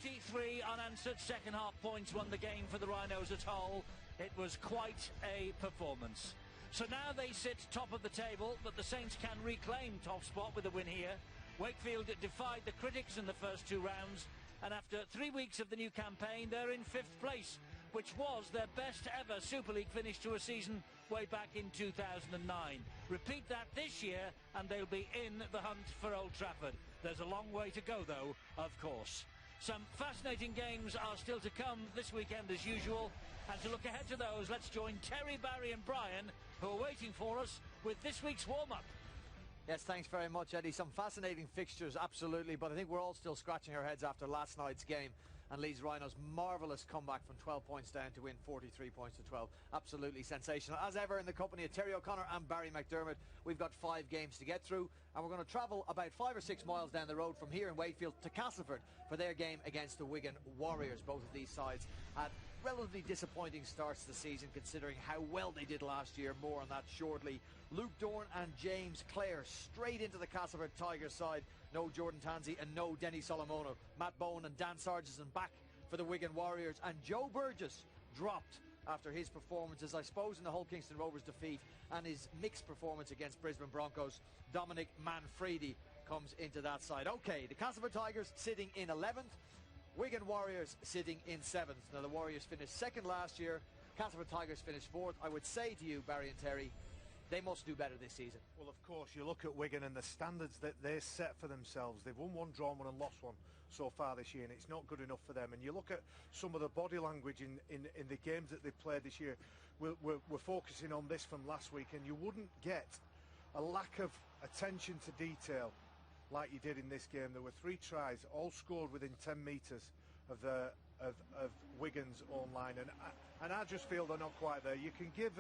43 unanswered second-half points won the game for the Rhinos at Hull. It was quite a performance. So now they sit top of the table, but the Saints can reclaim top spot with a win here. Wakefield defied the critics in the first 2 rounds, and after 3 weeks of the new campaign, they're in 5th place, which was their best ever Super League finish to a season way back in 2009. Repeat that this year and they'll be in the hunt for Old Trafford. There's a long way to go though, of course. Some fascinating games are still to come this weekend as usual, and to look ahead to those, let's join Terry, Barry and Brian, who are waiting for us with this week's warm-up. Yes, thanks very much, Eddie. Some fascinating fixtures, absolutely, but I think we're all still scratching our heads after last night's game and Leeds Rhinos' marvellous comeback from 12 points down to win 43 points to 12. Absolutely sensational. As ever, in the company of Terry O'Connor and Barry McDermott, we've got 5 games to get through, and we're going to travel about 5 or 6 miles down the road from here in Wakefield to Castleford for their game against the Wigan Warriors. Both of these sides had relatively disappointing starts to the season, considering how well they did last year. More on that shortly. Luke Dorn and James Clare straight into the Castleford Tigers side. No Jordan Tansey and no Denny Solomono. Matt Bowen and Dan Sargent back for the Wigan Warriors, and Joe Burgess dropped after his performances, I suppose, in the Hull Kingston Rovers defeat and his mixed performance against Brisbane Broncos. Dominic Manfredi comes into that side. OK, the Castleford Tigers sitting in 11th, Wigan Warriors sitting in 7th. Now, the Warriors finished 2nd last year, Castleford Tigers finished 4th. I would say to you, Barry and Terry, they must do better this season. Well, of course, you look at Wigan and the standards that they set for themselves. They've won 1, drawn 1 and lost 1 so far this year, and it's not good enough for them. And you look at some of the body language in the games that they've played this year. We're focusing on this from last week, and you wouldn't get a lack of attention to detail like you did in this game. There were 3 tries, all scored within 10 metres of Wigan's own line, and I just feel they're not quite there. You can give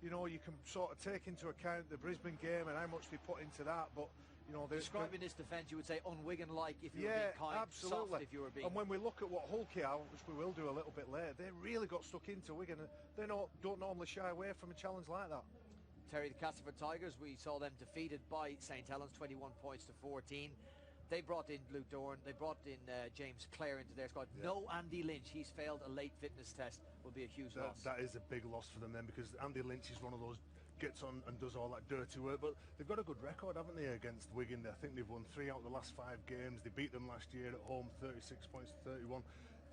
you can sort of take into account the Brisbane game and how much they put into that, but describing this defence, you would say un-Wigan-like if you were being kind, absolutely. Soft if you were being. And when we look at what Hull are, which we will do a little bit later, they really got stuck into Wigan, and they don't normally shy away from a challenge like that. Terry, the Castleford Tigers, we saw them defeated by St Helens, 21 points to 14. They brought in Luke Dorn, they brought in James Clare into their squad. Yeah. No Andy Lynch, he's failed a late fitness test, will be a huge loss. That is a big loss for them then, because Andy Lynch is one of those gets on and does all that dirty work, but they've got a good record, haven't they, against Wigan? I think they've won 3 out of the last 5 games. They beat them last year at home, 36 points to 31.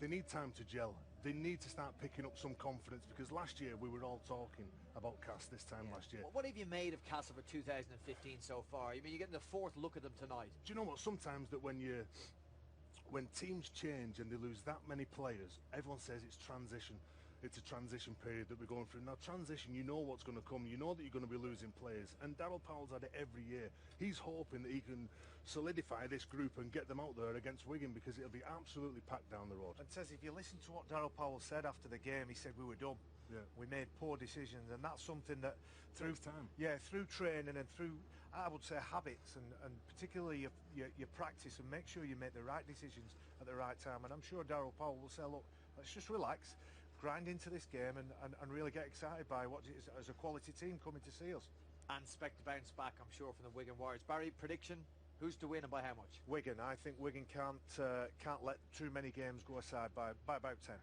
They need time to gel. They need to start picking up some confidence, because last year we were all talking about Cass this time last year. What have you made of Castle for 2015 so far? I mean, you're getting the 4th look at them tonight. Do you know what? Sometimes that when teams change and they lose that many players, everyone says it's transition. It's a transition period that we're going through. Now, transition, you know what's going to come. You know that you're going to be losing players. And Darryl Powell's had it every year. He's hoping that he can solidify this group and get them out there against Wigan, because it'll be absolutely packed down the road. And says, if you listen to what Darryl Powell said after the game, he said we were dumb. Yeah. We made poor decisions, and that's something that through time, through training and through, I would say, habits and particularly your practice, and make sure you make the right decisions at the right time. And I'm sure Darryl Powell will say, look, let's just relax, grind into this game and really get excited by what is as a quality team coming to see us. And expect to bounce back, I'm sure, from the Wigan Warriors. Barry, prediction? Who's to win and by how much? Wigan. I think Wigan can't let too many games go aside by about 10.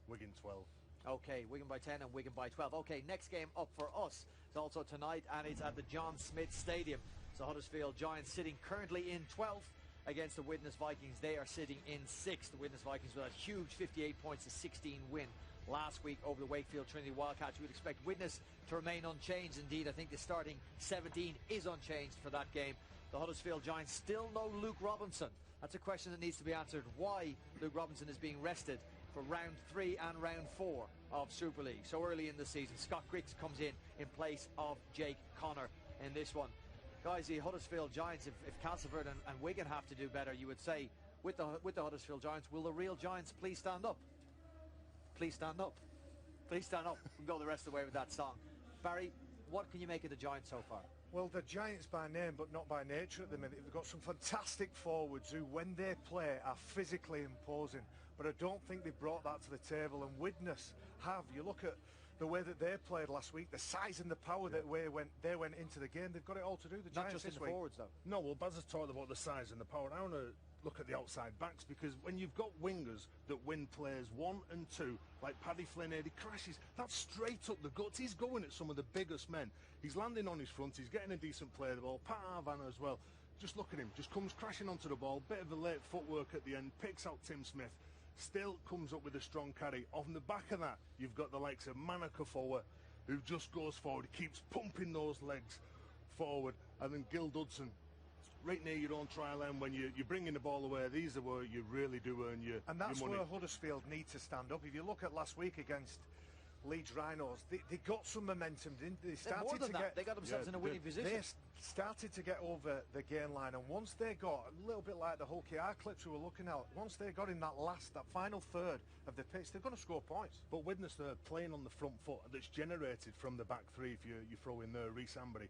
Wigan 12. OK, Wigan by 10 and Wigan by 12. OK, next game up for us is also tonight, and it's at the John Smith Stadium. So Huddersfield Giants sitting currently in 12th against the Widnes Vikings. They are sitting in 6th. The Widnes Vikings with a huge 58 points to 16 win last week over the Wakefield Trinity Wildcats. We'd expect Widnes to remain unchanged. Indeed, I think the starting 17 is unchanged for that game. The Huddersfield Giants still no Luke Robinson. That's a question that needs to be answered. Why Luke Robinson is being rested for round 3 and round 4 of Super League so early in the season. Scott Griggs comes in place of Jake Connor in this one. Guys, the Huddersfield Giants, if Castleford and Wigan have to do better, you would say, with the Huddersfield Giants, will the real Giants please stand up? Please stand up. Please stand up. We'll go the rest of the way with that song. Barry, what can you make of the Giants so far? Well, the Giants by name, but not by nature at the minute. They've got some fantastic forwards who, when they play, are physically imposing. But I don't think they've brought that to the table. And Widnes have. You look at the way that they played last week, the size and the power that they went into the game, they've got it all to do. The Not Giants just in this the week. forwards, though. No, well, Baz has talked about the size and the power. I want to look at the outside backs, because when you've got wingers that win players 1 and 2, like Paddy Flynn, he crashes. That's straight up the guts. He's going at some of the biggest men. He's landing on his front. He's getting a decent play of the ball. Pat Arvana as well. Just look at him. Just comes crashing onto the ball. Bit of a late footwork at the end. Picks out Tim Smith. Still comes up with a strong carry. On the back of that, you've got the likes of Manaka forward, who just goes forward. He keeps pumping those legs forward. And then Gil Dudson, right near your own trial end, when you're bringing the ball away, these are where you really do earn your And that's your money. where Huddersfield need to stand up. If you look at last week against Leeds Rhinos, they got some momentum, didn't they? More than that, they got themselves in a winning position. They started to get over the gain line, and once they got a little bit like the Hull KR clips we were looking at, once they got in that final third of the pitch, they're going to score points. But witness the playing on the front foot that's generated from the back three, if you throw in there Reece Ambury,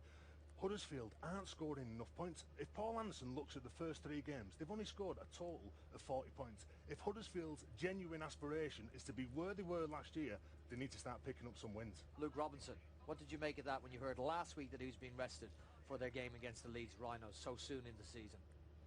Huddersfield aren't scoring enough points. If Paul Anderson looks at the first 3 games, they've only scored a total of 40 points. If Huddersfield's genuine aspiration is to be where they were last year, they need to start picking up some wins. Luke Robinson, what did you make of that when you heard last week that he was being rested for their game against the Leeds Rhinos so soon in the season?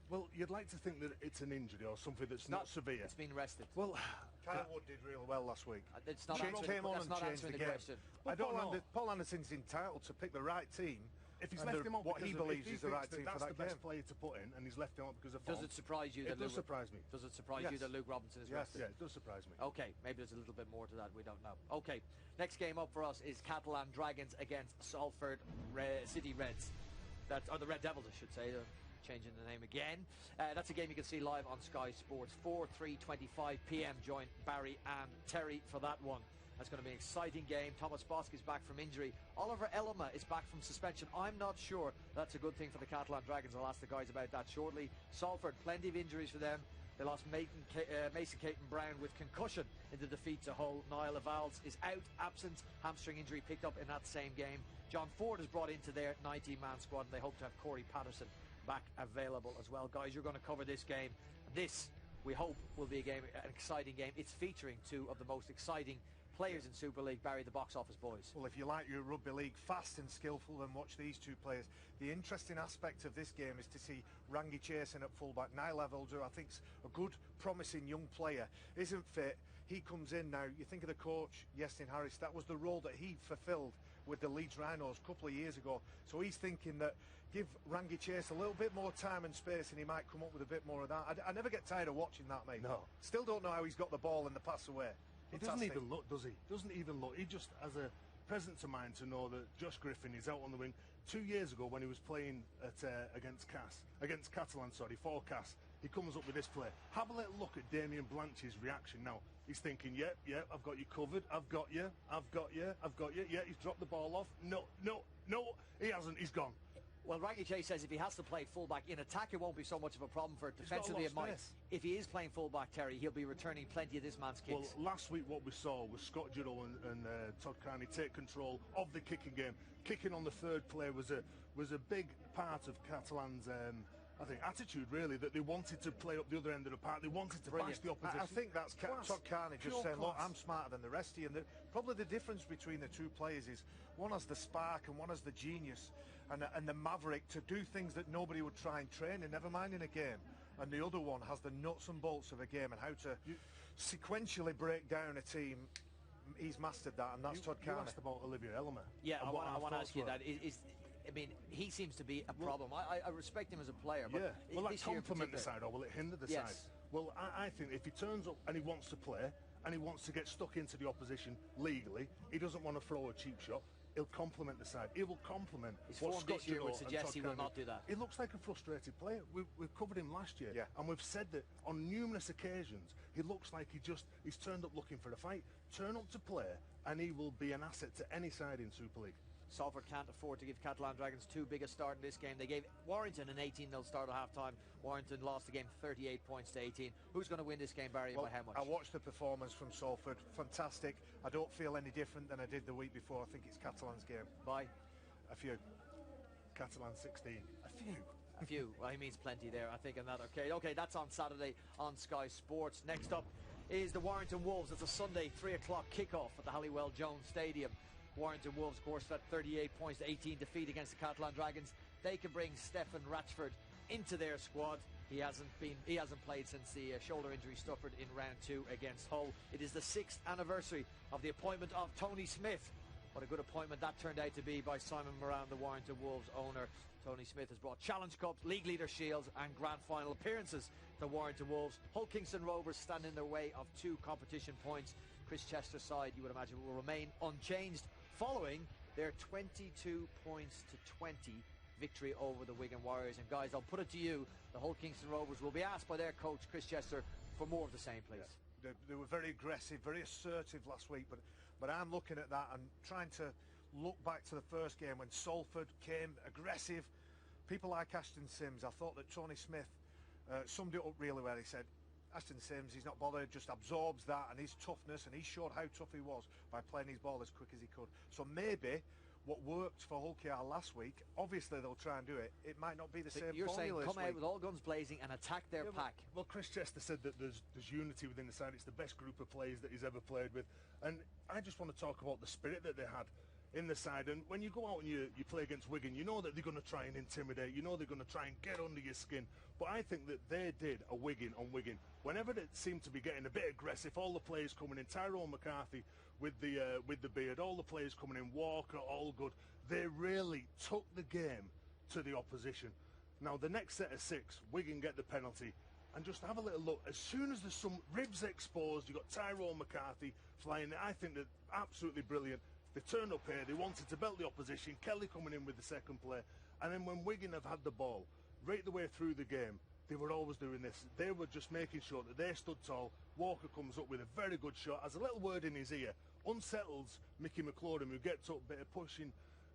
Well, you'd like to think that it's an injury or something that's not severe. It's been rested. Well, Kyle Wood did real well last week. It's not Came on that's and not changed answering the the game. question. I don't know. Paul Anderson's entitled to pick the right team. if he's under left him on what he because of- believes if he is the right thinks team that for that's that the best game. player to put in, and he's left him on because of Does form, it surprise you it that does Luke, surprise me. does it surprise you Yes. that Luke Robinson is Yes. rested? Yeah, it does surprise me. Okay, maybe there's a little bit more to that. We don't know. Okay, next game up for us is Catalan Dragons against Salford City Reds. Or the Red Devils, I should say. They're changing the name again. That's a game you can see live on Sky Sports. 3:25 p.m. Join Barry and Terry for that one. That's going to be an exciting game. Thomas Bosk is back from injury. Oliver Elma is back from suspension. I'm not sure that's a good thing for the Catalan Dragons. I'll ask the guys about that shortly. Salford, plenty of injuries for them. They lost Mason Caton Brown with concussion in the defeat to Hull. Niall Evalds is out, absent, hamstring injury picked up in that same game. John Ford is brought into their 19-man squad, and they hope to have Corey Patterson back available as well. Guys, you're going to cover this game. This, we hope, will be an exciting game. It's featuring two of the most exciting players in Super League. Barry, the box office boys. Well, if you like your rugby league fast and skillful, then watch these two players. The interesting aspect of this game is to see Rangi chasing at fullback. Niall Evalds, who I think's a good, promising young player, isn't fit. He comes in now. You think of the coach, Yestin Harris. That was the role that he fulfilled with the Leeds Rhinos a couple of years ago. So he's thinking that give Rangi Chase a little bit more time and space and he might come up with a bit more of that. I never get tired of watching that, mate. No. Still don't know how he's got the ball and the pass away. He doesn't even look, does he? Doesn't even look. He just has a presence of mind to know that Josh Griffin is out on the wing. 2 years ago, when he was playing against Catalan, for Cass, he comes up with this play. Have a little look at Damien Blanche's reaction now. He's thinking, yeah, I've got you covered. I've got you. Yeah, he's dropped the ball off. No, he hasn't. He's gone. Well, Rangi Chase says if he has to play fullback in attack, it won't be so much of a problem for it. Defensively, it might. If he is playing fullback, Terry, he'll be returning plenty of this man's kicks. Well, last week what we saw was Scott Giroux and Todd Carney take control of the kicking game. Kicking on the third play was a big part of Catalan's I think attitude, really, that they wanted to play up the other end of the park. They wanted to bash the opposition. I think that's Todd Carney just saying, look, I'm smarter than the rest of you. And probably the difference between the two players is one has the spark and one has the genius and the maverick to do things that nobody would try and train in, never mind in a game. And the other one has the nuts and bolts of a game and how to sequentially break down a team. He's mastered that, and that's Todd Carney. You asked about Olivier Elma. Yeah, I want to ask you that. I mean, he seems to be a problem. I respect him as a player, but will that complement the side or will it hinder the side? Well, I think if he turns up and he wants to play and he wants to get stuck into the opposition legally, he doesn't want to throw a cheap shot. He'll complement the side. He will complement his what form Scott this year Giroux would suggest he will not do that. He looks like a frustrated player. We've covered him last year, and we've said that on numerous occasions. He looks like he's turned up looking for a fight. Turn up to play, and he will be an asset to any side in Super League. Salford can't afford to give Catalan Dragons too big a start in this game. They gave Warrington an 18-0 start at half-time. Warrington lost the game 38 points to 18. Who's going to win this game, Barry, and by how much? I watched the performance from Salford. Fantastic. I don't feel any different than I did the week before. I think it's Catalan's game. By? A few. Catalan 16. A few. Well, he means plenty there, I think, on that. Okay, that's on Saturday on Sky Sports. Next up, is the Warrington Wolves. It's a Sunday 3 o'clock kickoff at the Halliwell Jones Stadium. Warrington Wolves, of course, that 38 points to 18 defeat against the Catalan Dragons. They can bring Stefan Ratchford into their squad. He hasn't played since the shoulder injury suffered in round 2 against Hull. It is the 6th anniversary of the appointment of Tony Smith. What a good appointment that turned out to be by Simon Moran, the Warrington Wolves owner. Tony Smith has brought Challenge Cups, League Leader Shields and Grand Final appearances to Warrington Wolves. Hull Kingston Rovers stand in their way of 2 competition points. Chris Chester's side, you would imagine, will remain unchanged following their 22 points to 20 victory over the Wigan Warriors. And guys, I'll put it to you, the Hull Kingston Rovers will be asked by their coach Chris Chester for more of the same, please. Yeah. They were very aggressive, very assertive last week, but I'm looking at that and trying to look back to the first game when Salford came aggressive. People like Ashton Sims, I thought that Tony Smith summed it up really well. He said, Ashton Sims, he's not bothered, just absorbs that and his toughness, and he showed how tough he was by playing his ball as quick as he could. So maybe what worked for Hull KR last week, obviously they'll try and do it. It might not be the same You're saying formula come out with all guns blazing and attack their pack. Well, Chris Chester said that there's unity within the side. It's the best group of players that he's ever played with. And I just want to talk about the spirit that they had in the side. And when you go out and you play against Wigan, you know that they're going to try and intimidate. You know they're going to try and get under your skin. But I think that they did a Wigan on Wigan. Whenever it seemed to be getting a bit aggressive, all the players coming in, Tyrone McCarthy with the beard, all the players coming in, Walker, all good. They really took the game to the opposition. Now, the next set of 6, Wigan get the penalty. And just have a little look. As soon as there's some ribs exposed, you've got Tyrone McCarthy flying. I think they're absolutely brilliant. They turned up here. They wanted to belt the opposition. Kelly coming in with the second play. And then when Wigan have had the ball, right the way through the game, they were always doing this. They were just making sure that they stood tall. Walker comes up with a very good shot, has a little word in his ear, unsettles Mickey McLaurin, who gets up, bit of pushing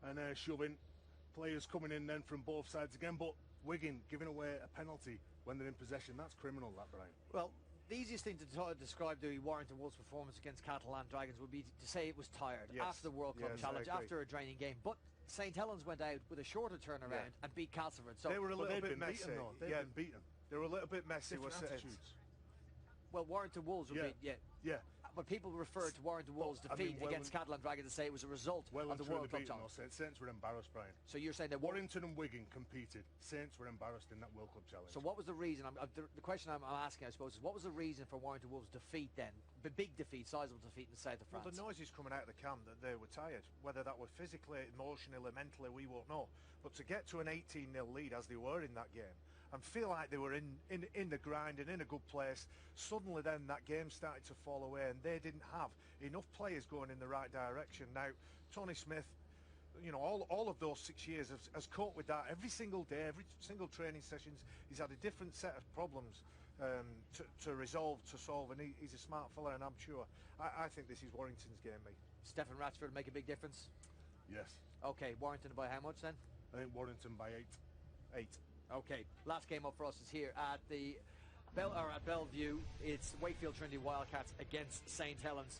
and shoving. Players coming in then from both sides again, but Wigan giving away a penalty when they're in possession. That's criminal, that, Brian. Well, the easiest thing to describe the Warrington Wolves' performance against Catalan Dragons would be to say it was tired after the World Cup challenge, after a draining game. But St Helens went out with a shorter turnaround and beat Castleford. So they were a little bit messy. They've been beaten. They were a little bit messy. Well, Warrington Wolves were beat, but people refer to Warrington Wolves' defeat against Catalan Dragons and say it was a result of the World Cup challenge. Saints were embarrassed, Brian. So you're saying that Warrington and Wigan competed. Saints were embarrassed in that World Cup challenge. So what was the reason? The question I'm asking, I suppose, is what was the reason for Warrington Wolves' defeat then? The big defeat, sizable defeat in the south of France. Well, the noise is coming out of the camp that they were tired. Whether that was physically, emotionally, mentally, we won't know. But to get to an 18-0 lead as they were in that game, and feel like they were in the grind and in a good place, suddenly then that game started to fall away and they didn't have enough players going in the right direction. Now, Tony Smith, you know, all of those 6 years has coped with that every single day, every single training sessions. He's had a different set of problems to solve, and he's a smart fella, and I'm sure. I think this is Warrington's game, mate. Stefan Ratchford make a big difference? Yes. Okay, Warrington by how much then? I think Warrington by 8. Okay, last game up for us is here at at Bellevue. It's Wakefeild Trinity Wildcats against St Helens.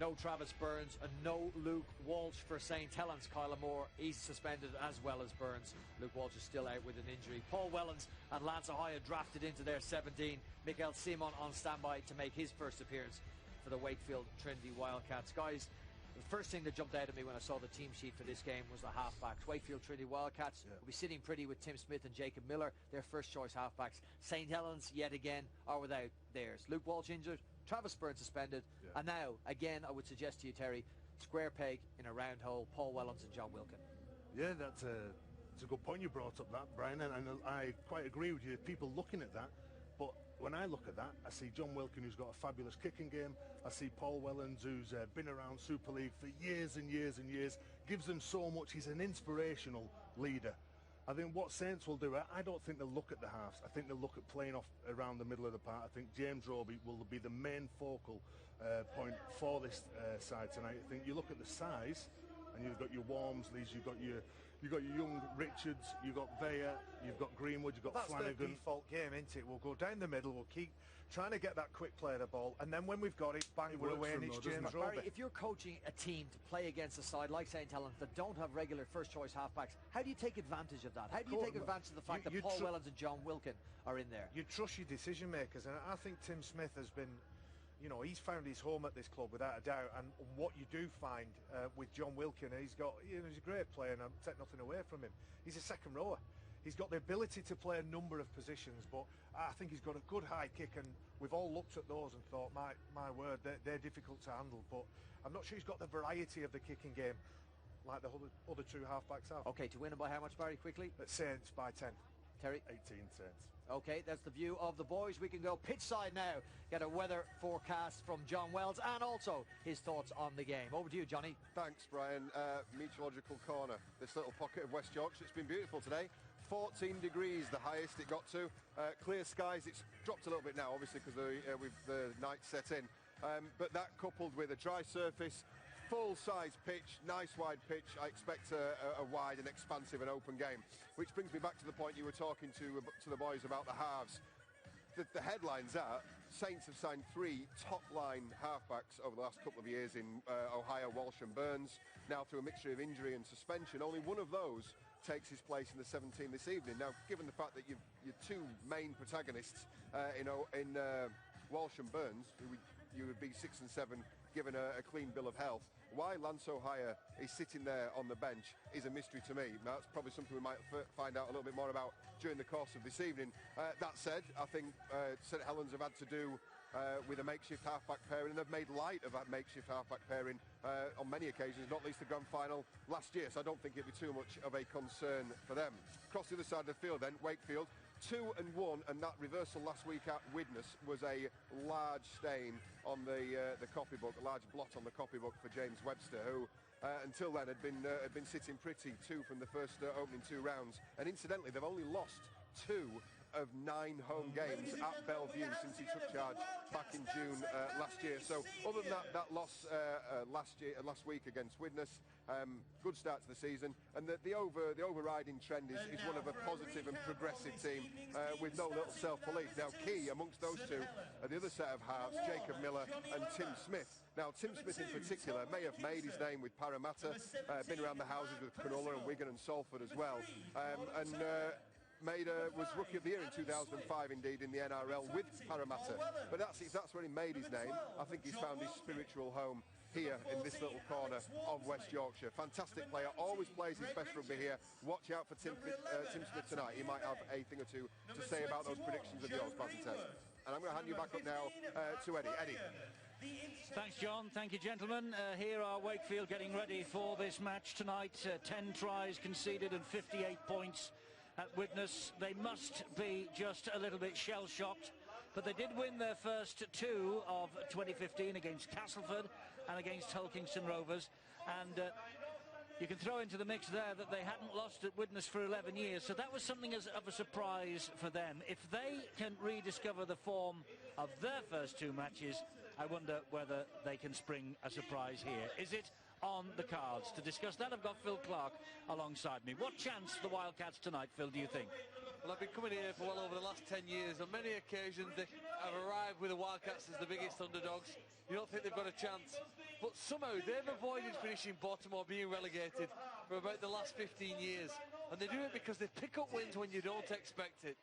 No Travis Burns and no Luke Walsh for St Helens. Kyler Moore, he's suspended as well as Burns. Luke Walsh is still out with an injury. Paul Wellens and Lance Ohio drafted into their 17. Mikael Simon on standby to make his first appearance for the Wakefeild Trinity Wildcats. Guys, the first thing that jumped out at me when I saw the team sheet for this game was the halfbacks. Wakefeild Trinity Wildcats will be sitting pretty with Tim Smith and Jacob Miller, their first choice halfbacks. St Helens, yet again, are without theirs. Luke Walsh injured, Travis Burns suspended, and now, again, I would suggest to you, Terry, square peg in a round hole, Paul Wellens and John Wilkin. Yeah, that's a good point you brought up, that, Brian, and I quite agree with you. People looking at that, but when I look at that, I see John Wilkin, who's got a fabulous kicking game. I see Paul Wellens, who's been around Super League for years and years and years, gives them so much. He's an inspirational leader. I think what Saints will do, I don't think they'll look at the halves. I think they'll look at playing off around the middle of the park. I think James Roby will be the main focal point for this side tonight. I think you look at the size, and you've got your Walmsleys, you've got your young Richards, you've got Veyer, you've got Greenwood, you've got Flanagan. That's the default game, isn't it? We'll go down the middle, we'll keep trying to get that quick play of the ball, and then when we've got it, bang, we're away, and it's James Roby. Barry, if you're coaching a team to play against a side like St Helens that don't have regular first-choice halfbacks, how do you take advantage of that? How do you take advantage of the fact that Paul Wellens and John Wilkin are in there? You trust your decision-makers, and I think Tim Smith has been, you know, he's found his home at this club without a doubt. And what you do find with John Wilkin, he's a great player, and I take nothing away from him. He's a second rower. He's got the ability to play a number of positions, but I think he's got a good high kick, and we've all looked at those and thought, my word, they're difficult to handle. But I'm not sure he's got the variety of the kicking game like the other two half-backs have. Okay, to win it by how much, Barry, quickly? At Saints by 10. Terry? 18 Saints. Okay, that's the view of the boys. We can go pitch side now, get a weather forecast from John Wells and also his thoughts on the game. Over to you, Johnny. Thanks, Brian. Meteorological corner. This little pocket of West Yorkshire, it's been beautiful today. 14 degrees, the highest it got to. Clear skies, it's dropped a little bit now, obviously, because with the night set in. But that coupled with a dry surface, full-size pitch, nice wide pitch, I expect a wide and expansive and open game. Which brings me back to the point you were talking to the boys about the halves. The headlines are Saints have signed 3 top-line halfbacks over the last couple of years in Ohio, Walsh and Burns. Now through a mixture of injury and suspension, only one of those takes his place in the 17 this evening. Now, given the fact that your 2 main protagonists in Walsh and Burns, who you would be 6 and 7 given a clean bill of health, why Lance O'Hire is sitting there on the bench is a mystery to me. Now, that's probably something we might find out a little bit more about during the course of this evening. That said, I think St Helens have had to do with a makeshift half-back pairing, and they've made light of that makeshift half-back pairing on many occasions, not least the grand final last year, so I don't think it'd be too much of a concern for them. Across the other side of the field then, Wakefeild, 2-1, and that reversal last week at Widnes was a large stain on the copybook, a large blot on the copybook for James Webster, who until then had been sitting pretty 2 from the first opening 2 rounds, and incidentally they've only lost 2 of 9 home games at Bellevue since he took charge back in June last year. So other than that loss last week against Widnes, good start to the season, and the overriding trend is one of a positive and progressive team with no little self-belief. Now, key amongst those two are the other set of halves, Jacob Miller and Tim Smith. Now, Tim Smith in particular may have made his name with Parramatta, been around the houses with Cronulla and Wigan and Salford as well, was Rookie of the Year in 2005 indeed in the NRL with Parramatta. But that's where he made his name. I think he's found his spiritual home here in this little corner of West Yorkshire. Fantastic player, always plays his best rugby here. Watch out for Tim Smith tonight. He might have a thing or two to say about those predictions of yours, Barrington. And I'm going to hand you back up now to Eddie. Eddie. Thanks, John. Thank you, gentlemen. Here are Wakefield getting ready for this match tonight. 10 tries conceded and 58 points at Widnes. They must be just a little bit shell-shocked, but they did win their first 2 of 2015 against Castleford and against Hull Kingston Rovers, and you can throw into the mix there that they hadn't lost at Widnes for 11 years, so that was something of a surprise for them. If they can rediscover the form of their first 2 matches, I wonder whether they can spring a surprise here. Is it on the cards? To discuss that, I've got Phil Clark alongside me. What chance for the Wildcats tonight, Phil, do you think? Well, I've been coming here for well over the last 10 years. On many occasions, they have arrived with the Wildcats as the biggest underdogs. You don't think they've got a chance. But somehow, they've avoided finishing bottom or being relegated for about the last 15 years. And they do it because they pick up wins when you don't expect it.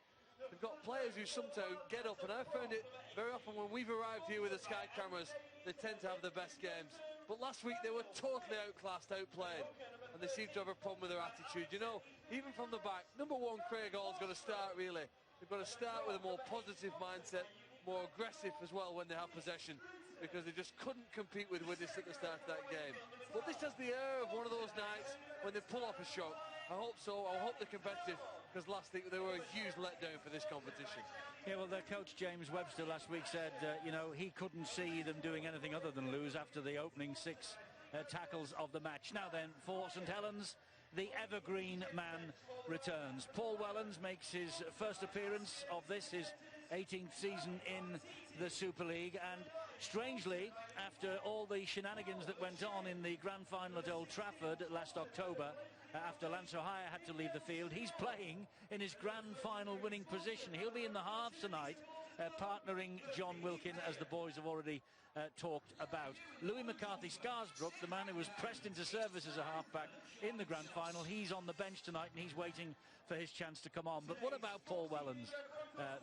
They've got players who sometimes get up, and I've found it very often when we've arrived here with the Sky cameras, they tend to have the best games. But last week they were totally outclassed, outplayed, and they seem to have a problem with their attitude. You know, even from the back, number 1, Craig Hall's got to start really. They've got to start with a more positive mindset, more aggressive as well when they have possession, because they just couldn't compete with Widnes at the start of that game. But this has the air of one of those nights when they pull off a shot. I hope so. I hope they're competitive, because last week they were a huge letdown for this competition. Yeah, well, their coach James Webster last week said, you know, he couldn't see them doing anything other than lose after the opening 6 tackles of the match. Now then, for St Helens, the evergreen man returns. Paul Wellens makes his first appearance of this, his 18th season in the Super League, and strangely, after all the shenanigans that went on in the grand final at Old Trafford last October, after Lance O'Hire had to leave the field, he's playing in his grand final winning position. He'll be in the halves tonight, partnering John Wilkin, as the boys have already talked about. Louis McCarthy-Scarsbrook, the man who was pressed into service as a halfback in the grand final, he's on the bench tonight and he's waiting for his chance to come on. But what about Paul Wellens?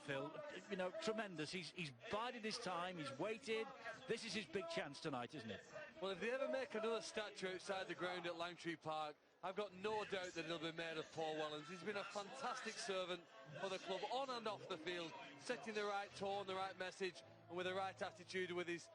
Phil. You know, tremendous. He's bided his time, he's waited. This is his big chance tonight, isn't it? Well, if they ever make another statue outside the ground at Langtree Park, I've got no doubt that it'll be made of Paul Wellens. He's been a fantastic servant for the club on and off the field, setting the right tone, the right message, and with the right attitude with his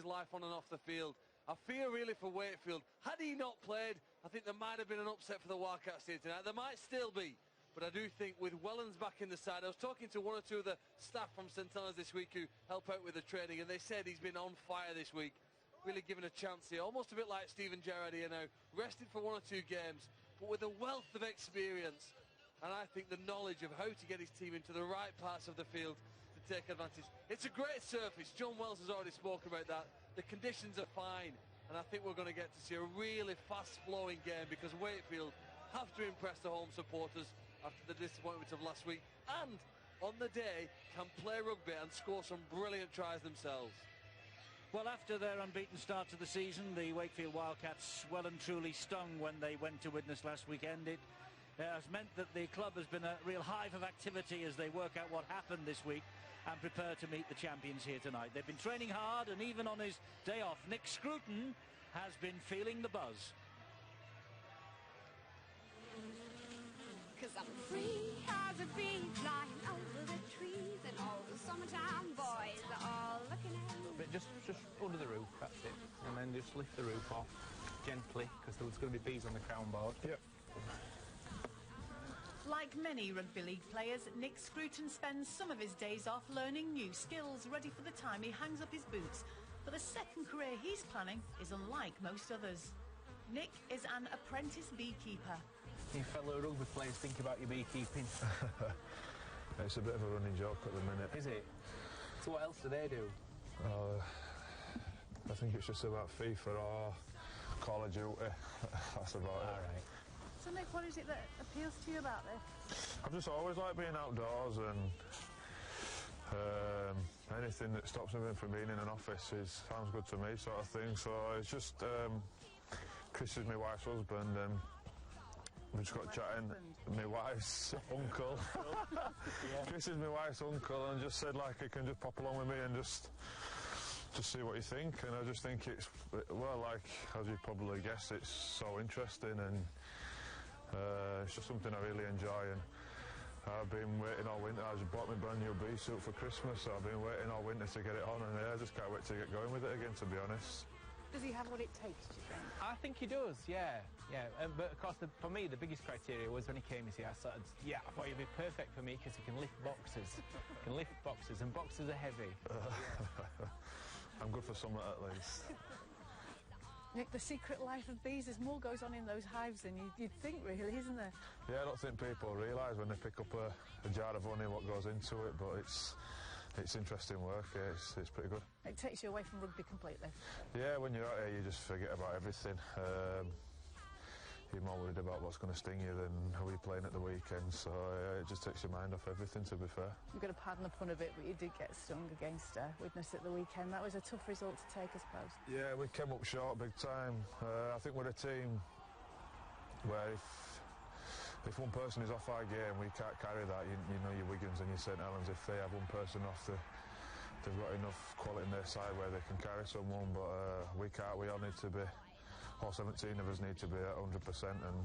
life on and off the field. I fear really for Wakefield. Had he not played, I think there might have been an upset for the Wildcats here tonight. There might still be. But I do think with Wellens back in the side, I was talking to one or two of the staff from St Helens this week who help out with the training, and they said he's been on fire this week, really given a chance here, almost a bit like Stephen Gerrard here now, rested for one or two games, but with a wealth of experience, and I think the knowledge of how to get his team into the right parts of the field to take advantage. It's a great surface. John Wells has already spoken about that. The conditions are fine, and I think we're going to get to see a really fast-flowing game because Wakefield have to impress the home supporters after the disappointment of last week, and on the day can play rugby and score some brilliant tries themselves. Well, after their unbeaten start to the season, the Wakefield Wildcats well and truly stung when they went to witness last weekend. It has meant that the club has been a real hive of activity as they work out what happened this week and prepare to meet the champions here tonight. They've been training hard, and even on his day off, Nick Scruton has been feeling the buzz. 'Cause I'm free as a bee flying over the trees, and all the summertime boys are all looking at me. But just under the roof, that's it. And then just lift the roof off gently, because there's going to be bees on the crown board. Yep. Like many rugby league players, Nick Scruton spends some of his days off learning new skills, ready for the time he hangs up his boots. But the second career he's planning is unlike most others. Nick is an apprentice beekeeper. You fellow rugby players think about your beekeeping. It's a bit of a running joke at the minute. Is it? So what else do they do? I think it's just about FIFA or Call of Duty. That's about it. All right. So Nick, what is it that appeals to you about this? I've just always liked being outdoors, and anything that stops me from being in an office sounds good to me, sort of thing. So it's just Chris is my wife's husband, and we just got chatting. My wife's uncle. Yeah. Chris is my wife's uncle, and just said like he can just pop along with me and just see what you think. And I just think it's, well, like as you probably guessed, it's so interesting, and it's just something I really enjoy. And I've been waiting all winter. I just bought my brand new bee suit for Christmas, so I've been waiting all winter to get it on, and I just can't wait to get going with it again, to be honest. Does he have what it takes, do you think? I think he does, yeah. But of course, for me, the biggest criteria was when he came here, I thought he'd be perfect for me because he can lift boxes. And boxes are heavy. I'm good for something at least. Nick, the secret life of bees, there's more goes on in those hives than you'd think, really, isn't there? Yeah, I don't think people realise when they pick up a jar of honey what goes into it, but it's interesting work. Yeah, it's pretty good. It takes you away from rugby completely. Yeah, when you're out here, you just forget about everything. You're more worried about what's going to sting you than who you're playing at the weekend, so it just takes your mind off everything, to be fair. You've got to pardon the pun a bit, but you did get stung against Widnes at the weekend. That was a tough result to take, I suppose. Yeah, we came up short big time. I think we're a team where if one person is off our game, we can't carry that. You know your Wiggins and your St Helens, if they have one person off, they've got enough quality in their side where they can carry someone, but we can't. We all need to be, all 17 of us need to be at 100%, and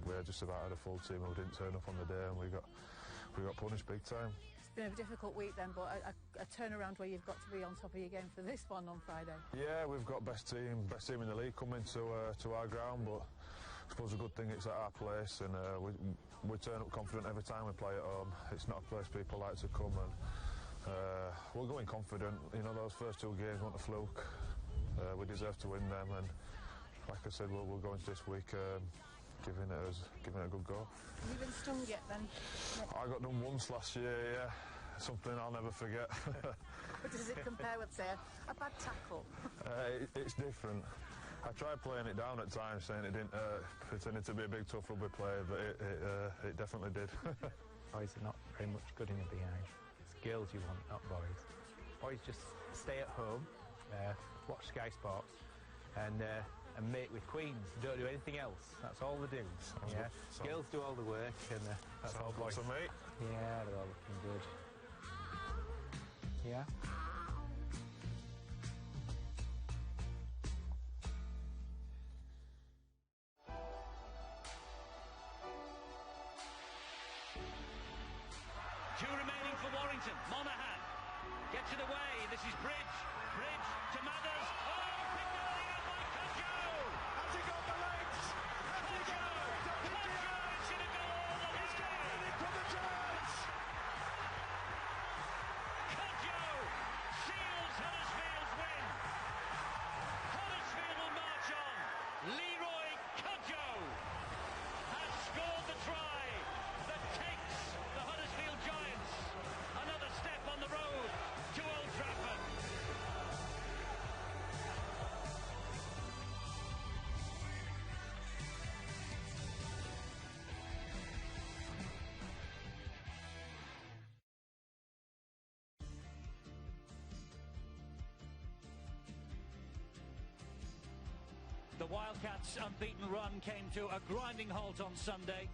we just about had a full team who didn't turn up on the day, and we got punished big time. It's been a difficult week then, but a turnaround where you've got to be on top of your game for this one on Friday. Yeah, we've got best team in the league coming to our ground, but I suppose the good thing it's at our place, and we turn up confident every time we play at home. It's not a place people like to come, and we're going confident. You know, those first two games weren't a fluke. We deserve to win them, and like I said, we'll go into this week giving it a good go. Have you been stung yet then? I got done once last year, yeah. Something I'll never forget. But does it compare with, say, a bad tackle? It's different. I tried playing it down at times, saying it didn't hurt, pretending to be a big tough rugby player, but it definitely did. Boys are not very much good in a beehive. It's girls you want, not boys. Boys just stay at home, watch Sky Sports, and and mate with queens. They don't do anything else. That's all they do. Yeah. Girls do all the work, and that's all boys. Sounds good to me. Yeah, they're all looking good. Yeah. Two remaining for Warrington. Monaghan gets it away. This is Bridge. Bridge to Mathers. Oh, picked up by Cudjoe. Has he got the legs? Has he got the legs? Cudjoe, it's going to go all the way. He's got it for the Giants. Cudjoe seals Huddersfield's win. Huddersfield will march on. Leroy Cudjoe has scored the try that takes the Huddersfield Giants another step on the road to Old Trafford. The Wildcats' unbeaten run came to a grinding halt on Sunday.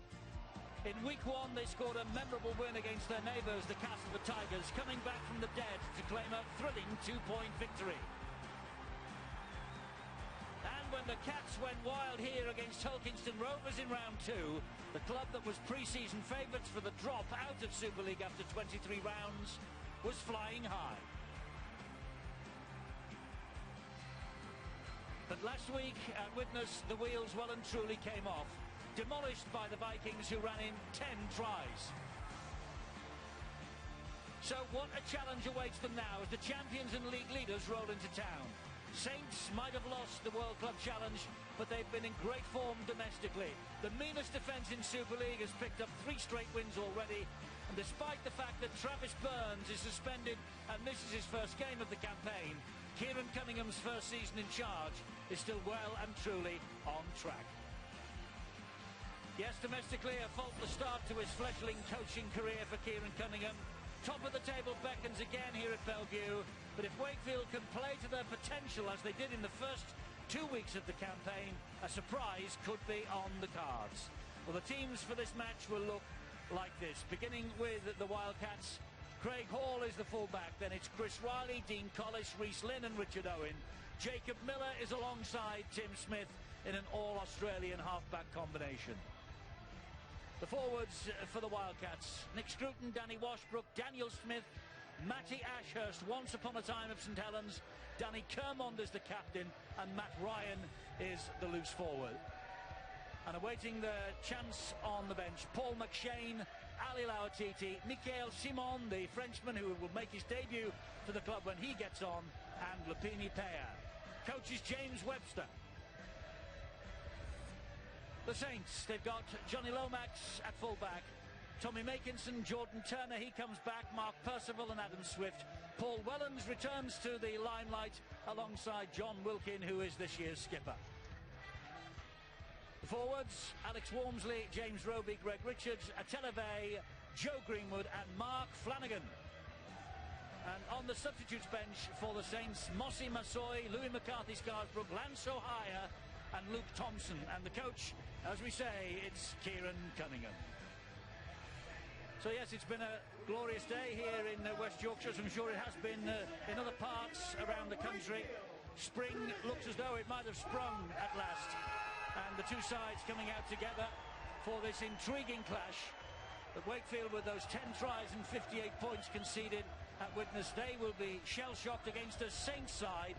In week one, they scored a memorable win against their neighbours, the Castleford Tigers, coming back from the dead to claim a thrilling 2-point victory. And when the Cats went wild here against Hulkingston Rovers in round two, the club that was pre-season favourites for the drop out of Super League after 23 rounds was flying high. But last week at Widnes, the wheels well and truly came off, demolished by the Vikings, who ran in 10 tries. So what a challenge awaits them now as the champions and league leaders roll into town. Saints might have lost the World Club Challenge, but they've been in great form domestically. The meanest defence in Super League has picked up 3 straight wins already, and despite the fact that Travis Burns is suspended and misses his first game of the campaign, Kieran Cunningham's first season in charge is still well and truly on track. Yes, domestically, a faultless start to his fledgling coaching career for Kieran Cunningham. Top of the table beckons again here at Bellevue, but if Wakefield can play to their potential as they did in the first 2 weeks of the campaign, a surprise could be on the cards. Well, the teams for this match will look like this, beginning with the Wildcats. Craig Hall is the fullback, then it's Chris Riley, Dean Collis, Rhys Lynn and Richard Owen. Jacob Miller is alongside Tim Smith in an all-Australian halfback combination. The forwards for the Wildcats: Nick Scruton, Danny Washbrook, Daniel Smith, Matty Ashurst, once upon a time of St Helens, Danny Kermond is the captain, and Matt Ryan is the loose forward. And awaiting their chance on the bench, Paul McShane, Ali Lauatiti, Michael Simon, the Frenchman who will make his debut for the club when he gets on, and Lupini Pea. Coach is James Webster. The Saints, they've got Johnny Lomax at fullback, Tommy Makinson, Jordan Turner, he comes back, Mark Percival and Adam Swift. Paul Wellens returns to the limelight alongside John Wilkin, who is this year's skipper. The forwards: Alex Walmsley, James Roby, Greg Richards, Ateleve, Joe Greenwood and Mark Flanagan. And on the substitutes bench for the Saints, Mossy Massoy, Louis McCarthy Scarsbrook, Lance O'Hire and Luke Thompson. And the coach, as we say, it's Kieran Cunningham. So yes, it's been a glorious day here in West Yorkshire, as I'm sure it has been in other parts around the country. Spring looks as though it might have sprung at last, and the two sides coming out together for this intriguing clash. But Wakefield, with those 10 tries and 58 points conceded at Widnes, they will be shell-shocked against a Saints side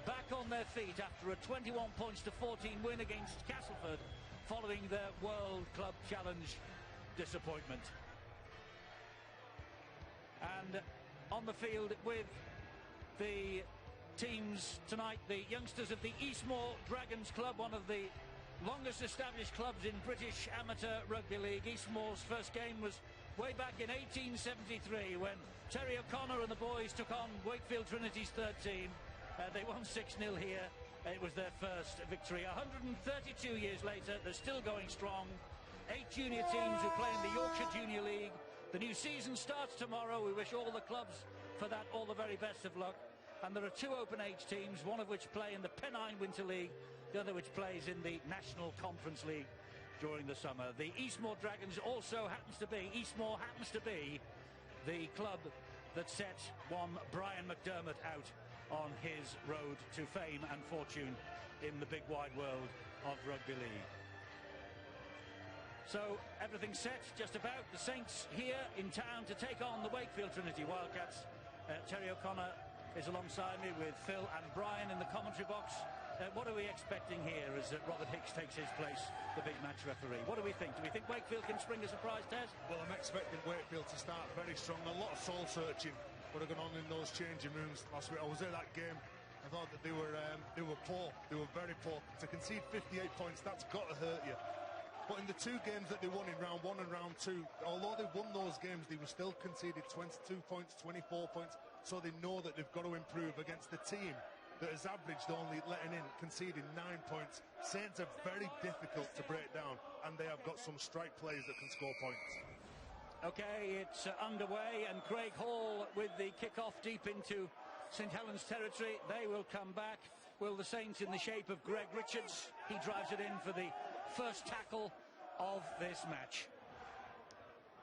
back on their feet after a 21 points to 14 win against Castleford following their World Club Challenge disappointment. And on the field with the teams tonight, the youngsters of the Eastmoor Dragons Club, one of the longest established clubs in British amateur rugby league. Eastmoor's first game was way back in 1873 when Terry O'Connor and the boys took on Wakefield Trinity's third team. They won 6-0 here. It was their first victory. 132 years later, they're still going strong. 8 junior teams who play in the Yorkshire Junior League. The new season starts tomorrow. We wish all the clubs for that all the very best of luck. And there are 2 Open Age teams, one of which play in the Pennine Winter League, the other which plays in the National Conference League during the summer. The Eastmoor Dragons Eastmoor happens to be the club that set one Brian McDermott out on his road to fame and fortune in the big wide world of rugby league. So everything's set just about. The Saints here in town to take on the Wakefield Trinity Wildcats. Terry O'Connor is alongside me with Phil and Brian in the commentary box. What are we expecting here as Robert Hicks takes his place, the big match referee? What do we think? Do we think Wakefield can spring a surprise test? Well, I'm expecting Wakefield to start very strong. A lot of soul searching would have gone on in those changing rooms last week. I was at that game. I thought that they were poor. They were very poor. To concede 58 points, that's got to hurt you. But in the two games that they won in round 1 and round 2, although they won those games, they were still conceded 22 points, 24 points. So they know that they've got to improve against the team that has averaged only conceding 9 points. Saints are very difficult to break down, and they have got some strike players that can score points. Okay, it's underway, and Craig Hall with the kick-off deep into St Helens territory. They will come back. Will the Saints in the shape of Greg Richards? He drives it in for the first tackle of this match.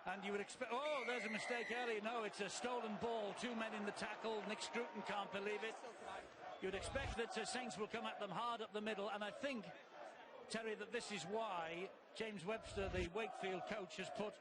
And you would expect... Oh, there's a mistake early. No, it's a stolen ball. 2 men in the tackle. Nick Scruton can't believe it. You'd expect that Saints will come at them hard up the middle, and I think, Terry, that this is why James Webster, the Wakefield coach, has put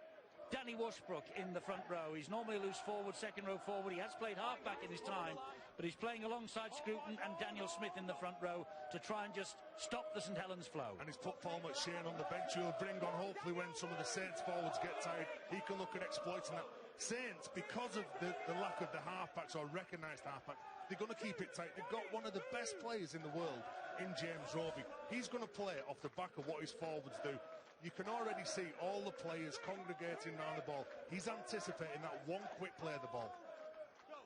Danny Washbrook in the front row. He's normally loose forward, second row forward. He has played half-back in his time, but he's playing alongside Scruton and Daniel Smith in the front row to try and just stop the St Helens flow. And he's put Paul McShane on the bench, who will bring on, hopefully, when some of the Saints forwards get tired, he can look at exploiting that. Saints, because of the lack of the half-backs or recognised half-back, they're going to keep it tight. They've got one of the best players in the world in James Roby. He's going to play off the back of what his forwards do. You can already see all the players congregating around the ball. He's anticipating that one quick play of the ball.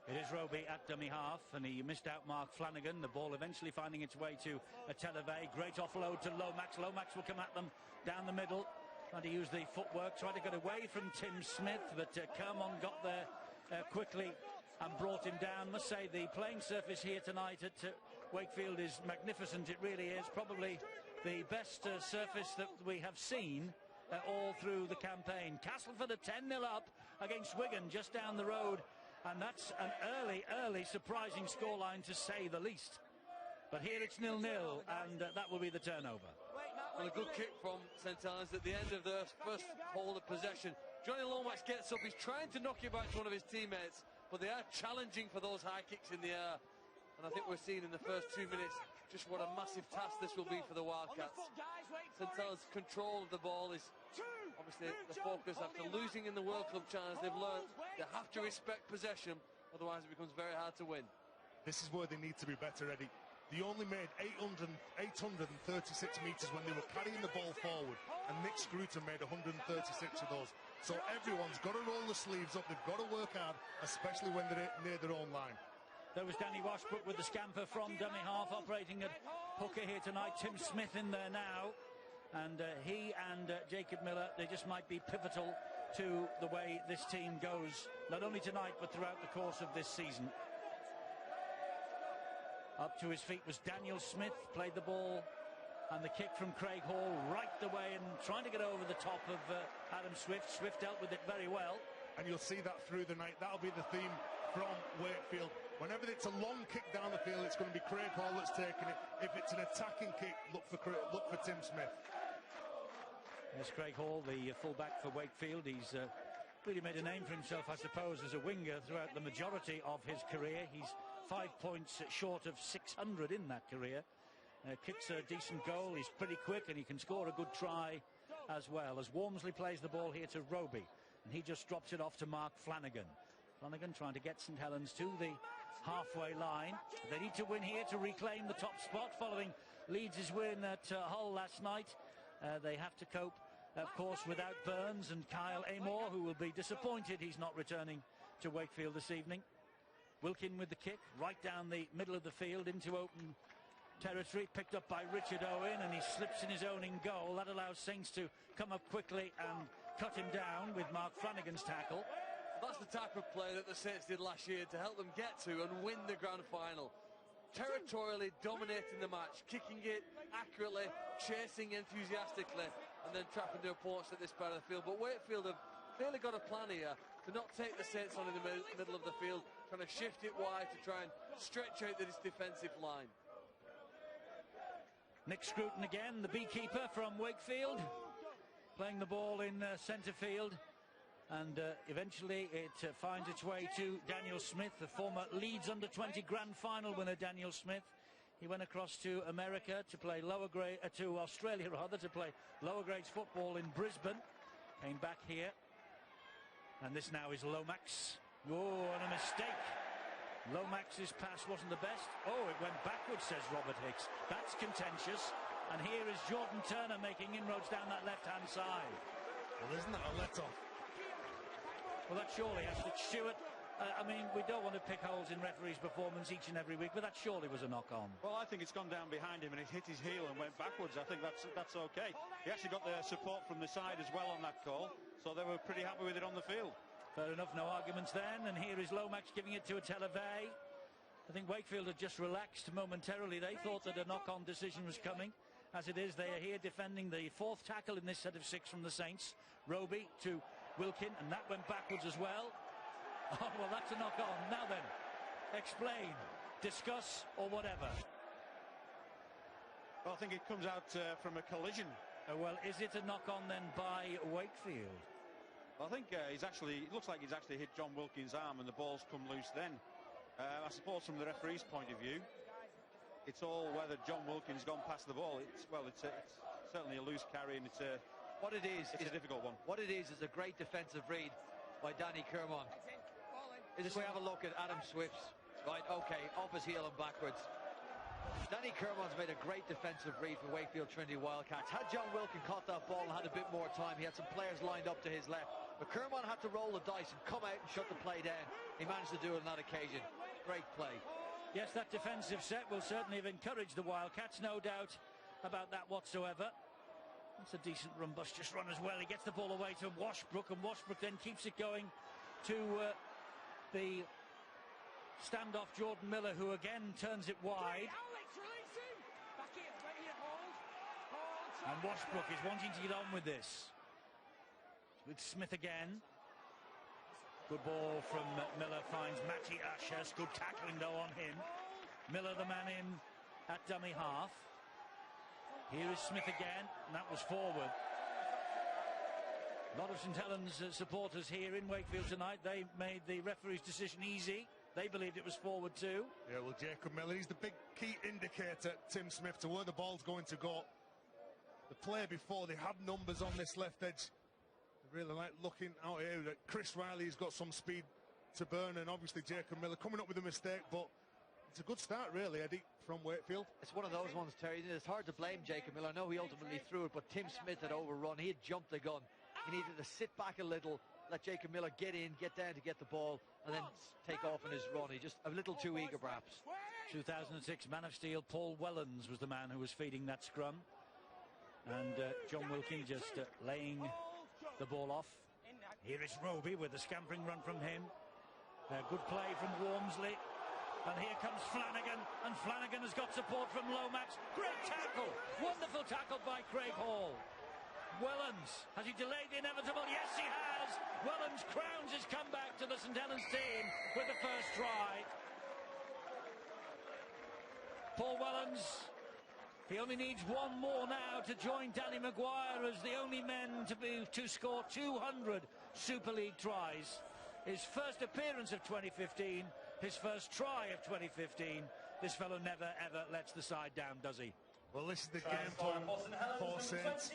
It is Roby at dummy half, and he missed out Mark Flanagan. The ball eventually finding its way to Televe. Great offload to Lomax. Lomax will come at them down the middle. Trying to use the footwork, trying to get away from Tim Smith, but Kermon got there quickly and brought him down. Must say the playing surface here tonight at Wakefield is magnificent. It really is probably the best surface that we have seen all through the campaign. Castleford are 10-0 up against Wigan just down the road, and that's an early surprising scoreline to say the least. But here it's 0-0, and that will be the turnover. Well, a good kick from St Helens at the end of the first hold of possession. Johnny Lomax gets up, he's trying to knock it back to one of his teammates, but they are challenging for those high kicks in the air. And I think we're seeing in the first 2 minutes just what a massive task this will be for the Wildcats. St Helens' control of the ball is obviously the focus. After losing in the World Club Challenge, they've learned they have to respect possession, otherwise it becomes very hard to win. This is where they need to be better, Eddie. They only made 836 metres when they were carrying the ball forward, and Nick Scruton made 136 of those. So everyone's got to roll the sleeves up, they've got to work hard, especially when they're near their own line. There was Danny Washbrook with the scamper from dummy half, operating at hooker here tonight. Tim Smith in there now, and he and Jacob Miller, they just might be pivotal to the way this team goes, not only tonight but throughout the course of this season. Up to his feet was Daniel Smith, played the ball, and the kick from Craig Hall right the way and trying to get over the top of Adam Swift. Swift dealt with it very well. And you'll see that through the night. That'll be the theme from Wakefield. Whenever it's a long kick down the field, it's going to be Craig Hall that's taking it. If it's an attacking kick, look for Tim Smith. There's Craig Hall, the fullback for Wakefield. He's really made a name for himself, I suppose, as a winger throughout the majority of his career. He's 5 points short of 600 in that career. Kicks a decent goal, he's pretty quick, and he can score a good try as well. As Wormsley plays the ball here to Roby, and he just drops it off to Mark Flanagan. Flanagan trying to get St Helens to the halfway line. They need to win here to reclaim the top spot following Leeds' win at Hull last night. They have to cope, of course, without Burns and Kyle Amor, who will be disappointed he's not returning to Wakefield this evening. Wilkin with the kick right down the middle of the field into open territory, picked up by Richard Owen, and he slips in his own in goal. That allows Saints to come up quickly and cut him down with Mark Flanagan's tackle. That's the type of play that the Saints did last year to help them get to and win the grand final. territorially dominating the match, kicking it accurately, chasing enthusiastically, and then trapping the opponents at this part of the field. But Wakefield have clearly got a plan here to not take the Saints on in the middle of the field, trying to shift it wide to try and stretch out this defensive line. Nick Scruton again, the beekeeper from Wakefield, playing the ball in centre field, and eventually it finds its way to Daniel Smith, the former Leeds under-20 grand final winner. Daniel Smith, he went across to America to play to Australia rather, to play lower grades football in Brisbane, came back here, and this now is Lomax. Oh, and a mistake. Lomax's pass wasn't the best. Oh, it went backwards, says Robert Hicks. That's contentious. And here is Jordan Turner making inroads down that left-hand side. Well, isn't that a let-off? Well, that surely has to... Stuart, I mean, we don't want to pick holes in referees' performance each and every week, but that surely was a knock-on. Well, I think it's gone down behind him and it hit his heel and went backwards. I think that's okay. He actually got the support from the side as well on that call, so they were pretty happy with it on the field. Fair enough, no arguments then. And here is Lomax giving it to a Televay. I think Wakefield had just relaxed momentarily. They thought that a knock-on decision was coming. As it is, they are here defending the fourth tackle in this set of 6 from the Saints. Roby to Wilkin, and that went backwards as well. Oh, well, that's a knock-on. Now then, explain, discuss, or whatever. Well, I think it comes out from a collision. Well, is it a knock-on then by Wakefield? I think it looks like he's actually hit John Wilkins' arm and the ball's come loose then. I suppose from the referee's point of view, it's all whether John Wilkins has gone past the ball. It's certainly a loose carry, and it's a difficult one. What it is a great defensive read by Danny Kermon. Just we have a look at Adam Swift's. Right, okay, off his heel and backwards. Danny Kermon's made a great defensive read for Wakefield Trinity Wildcats. Had John Wilkin caught that ball and had a bit more time, he had some players lined up to his left. But Kermon had to roll the dice and come out and shut the play down. He managed to do it on that occasion. Great play. Yes, that defensive set will certainly have encouraged the Wildcats, no doubt about that whatsoever. That's a decent rumbustious run as well. He gets the ball away to Washbrook, and Washbrook then keeps it going to the standoff Jordan Miller, who again turns it wide. And Washbrook is wanting to get on with this. With Smith again. Good ball from Miller, finds Matty Ashurst. Good tackling though on him. Miller the man in at dummy half. Here is Smith again, and that was forward. A lot of St Helens supporters here in Wakefield tonight. They made the referee's decision easy. They believed it was forward too. Yeah, well, Jacob Miller, he's the big key indicator, Tim Smith, to where the ball's going to go. The play before, they had numbers on this left edge. They really like looking out here that Chris Riley's got some speed to burn, and obviously Jacob Miller coming up with a mistake, but it's a good start really, Eddie, from Wakefield. It's one of those ones, Terry. It's hard to blame Jacob Miller. I know he ultimately threw it, but Tim Smith had overrun. He had jumped the gun. He needed to sit back a little, let Jacob Miller get in, get down to get the ball, and then take off in his run. He just a little too eager, perhaps. 2006 Man of Steel Paul Wellens was the man who was feeding that scrum. And John Wilkin just laying the ball off. Here is Roby with a scampering run from him. Good play from Wormsley. And here comes Flanagan. And Flanagan has got support from Lomax. Great tackle. Wonderful tackle by Craig Hall. Wellens, has he delayed the inevitable? Yes, he has. Wellens crowns his comeback to the St Helens team with the first try. Paul Wellens, he only needs one more now to join Danny Maguire as the only men to score 200 Super League tries. His first appearance of 2015, his first try of 2015. This fellow never ever lets the side down, does he? Well, this is the game plan for Saints.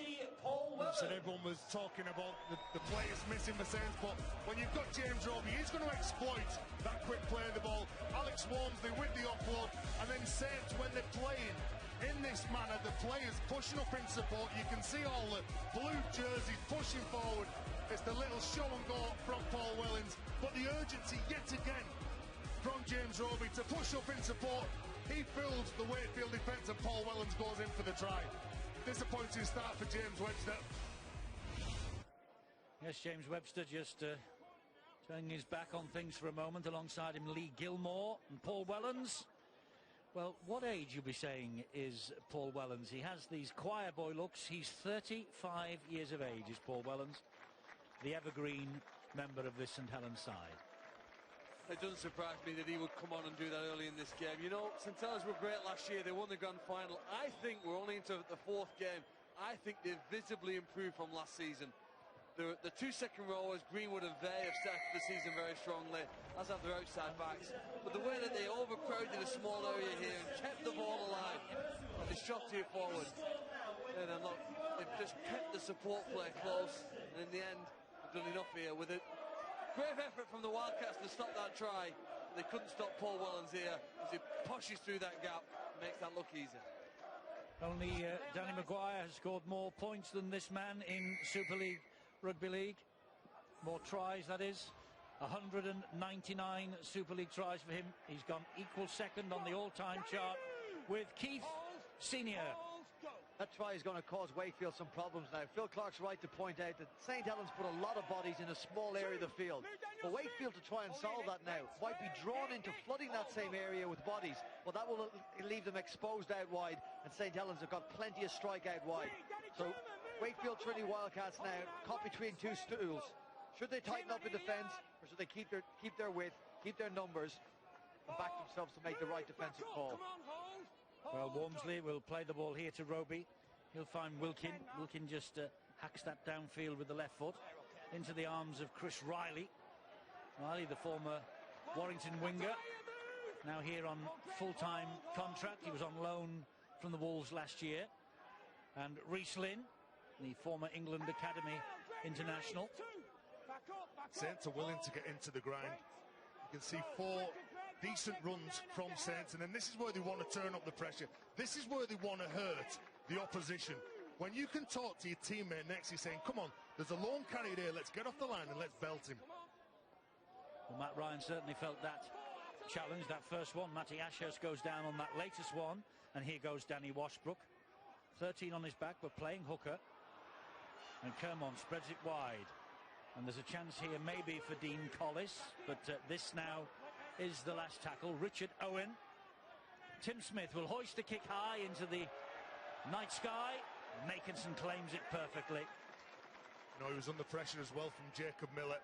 So everyone was talking about the players missing the Saints, but when you've got James Roby, he's going to exploit that quick play of the ball. Alex Wormsley with the offload, and then Saints, when they're playing in this manner, the players pushing up in support. You can see all the blue jerseys pushing forward. It's the little show and go from Paul Wellens, but the urgency yet again from James Roby to push up in support. He fills the Wakefield defence and Paul Wellens goes in for the try. Disappointing start for James Webster. Yes, James Webster just turning his back on things for a moment. Alongside him, Lee Gilmore and Paul Wellens. Well, what age you'll be saying is Paul Wellens? He has these choir boy looks. He's 35 years of age, is Paul Wellens, the evergreen member of this St Helens side. It doesn't surprise me that he would come on and do that early in this game. You know, St Helens were great last year. They won the grand final. I think we're only into the fourth game. I think they've visibly improved from last season. The two second rowers, Greenwood and Vey, have started the season very strongly, as have their outside backs. But the way that they overcrowded a small area here and kept the ball alive, and they shot to it forward. And look, they've just kept the support play close, and in the end, they've done enough here with it. Brave effort from the Wildcats to stop that try. They couldn't stop Paul Wellens here as he pushes through that gap and makes that look easy. Only Danny Maguire has scored more points than this man in Super League Rugby League. More tries, that is. 199 Super League tries for him. He's gone equal second on the all-time chart with Keith Senior. That try is going to cause Wakefield some problems now. Phil Clark's right to point out that St Helens put a lot of bodies in a small area of the field. For Wakefield to try and solve that now might be drawn into flooding that same area with bodies, but that will leave them exposed out wide, and St Helens have got plenty of strike out wide. So Wakefield Trinity Wildcats now caught between two stools. Should they tighten up in defence, or should they keep their width, keep their numbers, and back themselves to make the right defensive call? Well, Walmsley will play the ball here to Roby. He'll find Wilkin. Wilkin just hacks that downfield with the left foot into the arms of Chris Riley. Riley, the former Warrington winger, now here on full-time contract. He was on loan from the Wolves last year. And Rhys Lynn, the former England Academy international. Saints are willing to get into the grind. You can see 4 decent runs from Saints, and then this is where they want to turn up the pressure. This is where they want to hurt the opposition. When you can talk to your teammate next to you saying, come on, there's a lone carry there, let's get off the line and let's belt him. Well, Matt Ryan certainly felt that challenge, that first one. Matty Ashurst goes down on that latest one, and here goes Danny Washbrook. 13 on his back, but playing hooker. And Kermont spreads it wide. And there's a chance here maybe for Dean Collis, but this now is the last tackle. Richard Owen. Tim Smith will hoist the kick high into the night sky. Makinson claims it perfectly. You know, he was under pressure as well from Jacob Miller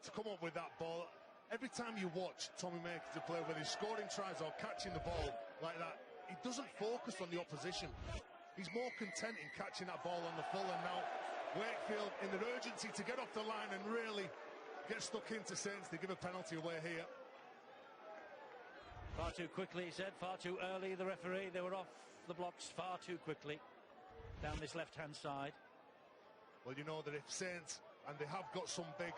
to come up with that ball. Every time you watch Tommy Makinson play, whether he's scoring tries or catching the ball like that, he doesn't focus on the opposition. He's more content in catching that ball on the full, and now Wakefield in their urgency to get off the line and really get stuck into Saints. They give a penalty away here. Far too quickly, he said, far too early, the referee. They were off the blocks far too quickly down this left-hand side. Well, you know that if Saints, and they have got some big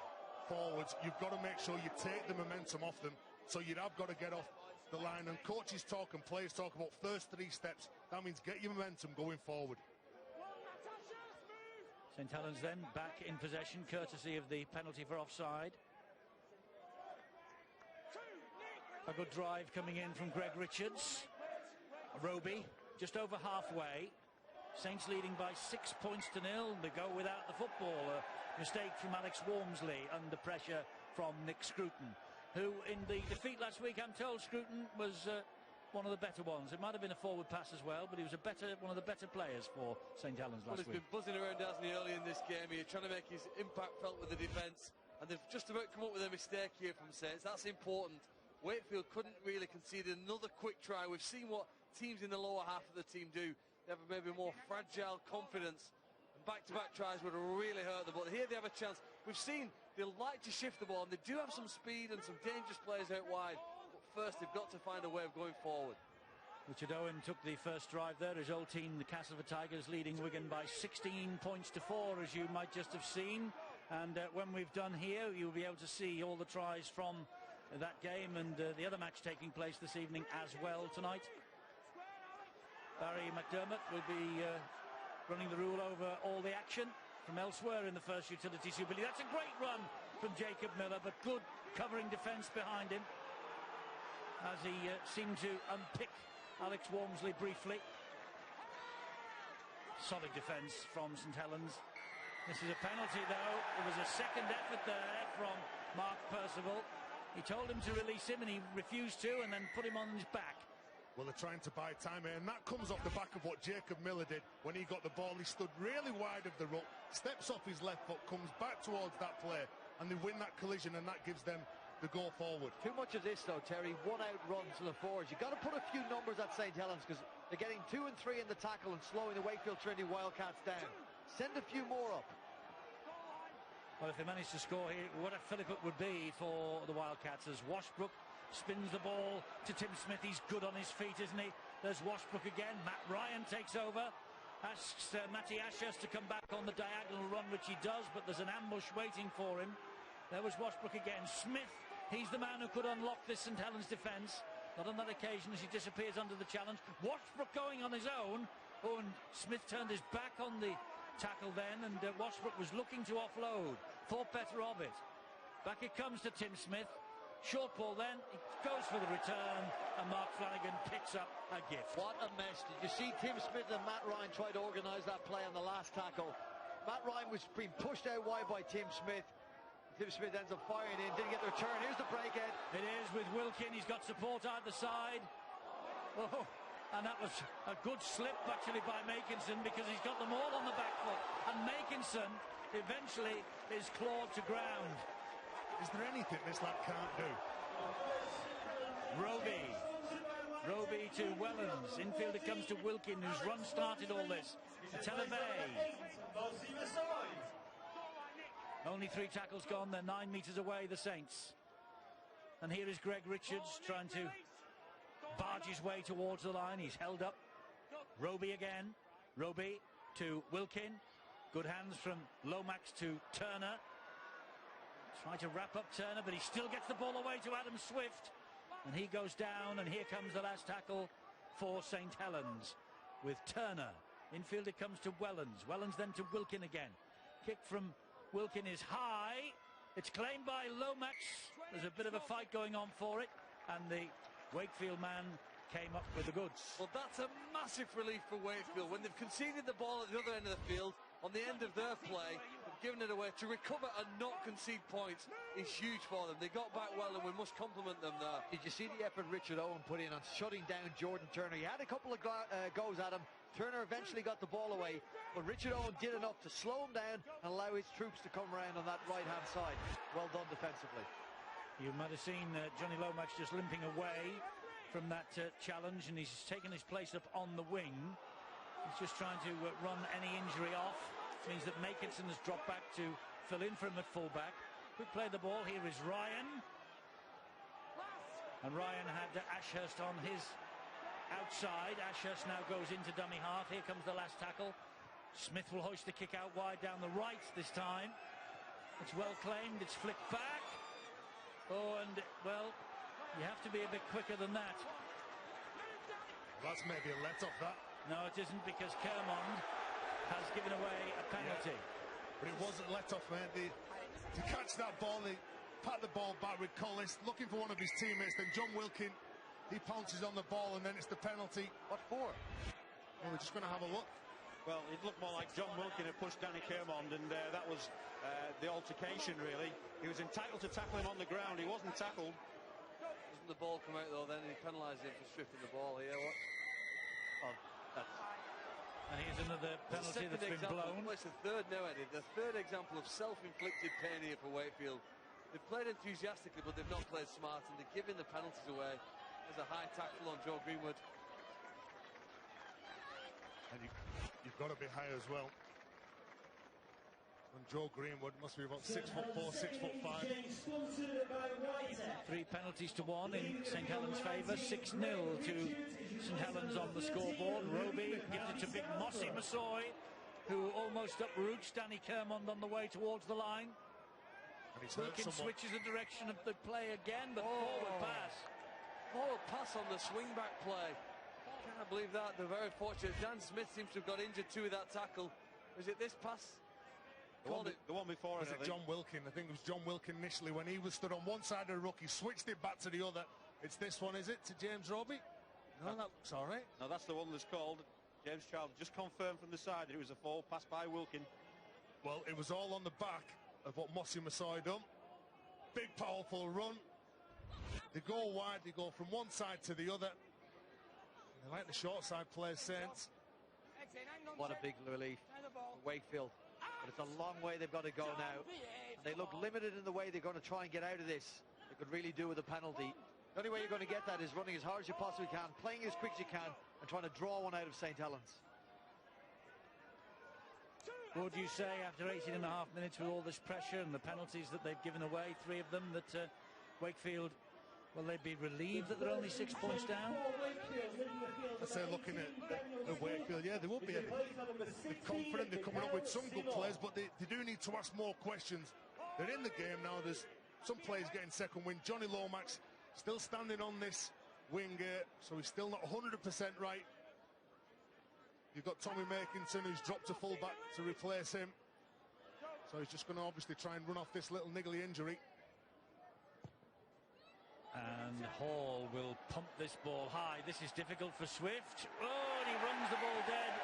forwards, you've got to make sure you take the momentum off them, so you have got to get off the line. And coaches talk and players talk about first 3 steps. That means get your momentum going forward. St Helens then back in possession, courtesy of the penalty for offside. A good drive coming in from Greg Richards. Roby just over halfway. Saints leading by 6 points to 0. They go without the football. A mistake from Alex Walmsley under pressure from Nick Scruton, who in the defeat last week, I'm told Scruton was one of the better ones. It might have been a forward pass as well, but he was one of the better players for St Helens last week. He's been buzzing around, hasn't he, early in this game here, trying to make his impact felt with the defence, and they've just about come up with a mistake here from Saints. That's important. Wakefield couldn't really concede another quick try. We've seen what teams in the lower half of the team do. They have maybe more fragile confidence, and back-to-back tries would have really hurt them, but here they have a chance. We've seen they like to shift the ball, and they do have some speed and some dangerous players out wide, but first they've got to find a way of going forward. Richard Owen took the first drive there. His old team, the Castleford Tigers, leading Wigan by 16 points to 4, as you might just have seen. And when we've done here, you'll be able to see all the tries from that game and the other match taking place this evening as well tonight. Barry McDermott will be running the rule over all the action from elsewhere in the first Utility Super League. That's a great run from Jacob Miller, but good covering defence behind him as he seemed to unpick Alex Walmsley briefly. Solid defence from St Helens. This is a penalty, though. There was a second effort there from Mark Percival. He told him to release him and he refused to, and then put him on his back. Well, they're trying to buy time here, and that comes off the back of what Jacob Miller did when he got the ball. He stood really wide of the ruck, steps off his left foot, comes back towards that player, and they win that collision, and that gives them the go forward. Too much of this, though, Terry. One-out runs to the forwards. You've got to put a few numbers at St Helens because they're getting 2 and 3 in the tackle and slowing the Wakefield Trinity Wildcats down. Send a few more up. Well, if they manage to score here, what a fillip it would be for the Wildcats as Washbrook spins the ball to Tim Smith. He's good on his feet, isn't he? There's Washbrook again. Matt Ryan takes over. Asks Matty Ashurst to come back on the diagonal run, which he does, but there's an ambush waiting for him. There was Washbrook again. Smith, he's the man who could unlock this St Helens defence. Not on that occasion as he disappears under the challenge. Washbrook going on his own. Oh, and Smith turned his back on the tackle then, and Washbrook was looking to offload. Thought better of it. Back it comes to Tim Smith. Short ball then, he goes for the return, and Mark Flanagan picks up a gift. What a mess. Did you see Tim Smith and Matt Ryan try to organise that play on the last tackle? Matt Ryan was being pushed out wide by Tim Smith. Tim Smith ends up firing in, didn't get the return. Here's the breakhead. It is with Wilkin, he's got support either side. Oh, and that was a good slip actually by Makinson because he's got them all on the back foot. And Makinson eventually is clawed to ground. Is there anything this lad can't do? Roby to Wellens. Infield it comes to Wilkin, whose run started all this. Telebay. Only 3 tackles gone. They're 9 metres away, the Saints. And here is Greg Richards trying to barge his way towards the line. He's held up. Roby again. Roby to Wilkin. Good hands from Lomax to Turner. Try to wrap up Turner, but he still gets the ball away to Adam Swift. And he goes down, and here comes the last tackle for St Helens with Turner. Infield it comes to Wellens. Wellens then to Wilkin again. Kick from Wilkin is high. It's claimed by Lomax. There's a bit of a fight going on for it, and the Wakefield man came up with the goods. Well, that's a massive relief for Wakefield. When they've conceded the ball at the other end of the field, on the end of their play, they've given it away. To recover and not concede points is huge for them. They got back well, and we must compliment them there. Did you see the effort Richard Owen put in on shutting down Jordan Turner? He had a couple of goes at him. Turner eventually got the ball away, but Richard Owen did enough to slow him down and allow his troops to come around on that right-hand side. Well done defensively. You might have seen Johnny Lomax just limping away from that challenge, and he's taken his place up on the wing. He's just trying to run any injury off. It means that Makinson has dropped back to fill in for him at fullback. Quick play the ball. Here is Ryan. And Ryan had Ashurst on his outside. Ashurst now goes into dummy half. Here comes the last tackle. Smith will hoist the kick out wide down the right this time. It's well claimed. It's flicked back. Oh, and, well, you have to be a bit quicker than that. That's maybe a let-off, that. No, it isn't, because Kermond has given away a penalty. Yeah. But it wasn't let-off, mate. To catch that ball, they pat the ball back with Collis, looking for one of his teammates. Then John Wilkin, he pounces on the ball, and then it's the penalty. What for? Well, we're just going to have a look. Well, it looked more like John Wilkin had pushed Danny Kermond, and that was the altercation, really. He was entitled to tackle him on the ground. He wasn't tackled. Doesn't the ball come out, though, then he penalised him for stripping the ball here. Oh, that's... And here's another penalty that's been blown. Well, it's the third now, Eddie. The third example of self-inflicted pain here for Wakefield. They've played enthusiastically, but they've not played smart, and they're giving the penalties away. There's a high tackle on Joe Greenwood. And you've got to be high as well. And Joe Greenwood must be about 6'4", 6'5". 3 penalties to 1 in St Helens' favour. 6-0 to St Helens on the scoreboard. Roby gives it to big Mossy Massoy, who almost uproots Danny Kermond on the way towards the line. Wilkin switches the direction of the play again, but forward pass. Forward pass on the swing-back play. Can't believe that. They're very fortunate. Dan Smith seems to have got injured too with that tackle. Is it this pass? The one before was it John Wilkin? I think it was John Wilkin initially when he was stood on one side of the ruck. He switched it back to the other. It's this one, is it, to James Roby? No, that looks all right. No, that's the one that's called. James Child just confirmed from the side that it was a forward pass by Wilkin. Well, it was all on the back of what Mossy Massoy done. Big, powerful run. They go wide. They go from one side to the other. They like the short side play, Saints. What a big relief for Wakefield. But it's a long way they've got to go now. And they look limited in the way they're going to try and get out of this. They could really do with a penalty. The only way you're going to get that is running as hard as you possibly can, playing as quick as you can, and trying to draw one out of St Helens. Would you say after 18 and a half minutes with all this pressure and the penalties that they've given away, 3 of them, that Wakefield, will they be relieved that they're only 6 points down? I say looking at Wakefield, yeah, they will be. They're confident, they're coming up with some good players, but they do need to ask more questions. They're in the game now. There's some players getting second win. Johnny Lomax still standing on this wing, so he's still not 100% right. You've got Tommy Makinson, who's dropped to full-back to replace him. So he's just going to obviously try and run off this little niggly injury. And Hall will pump this ball high. This is difficult for Swift. Oh, and he runs the ball dead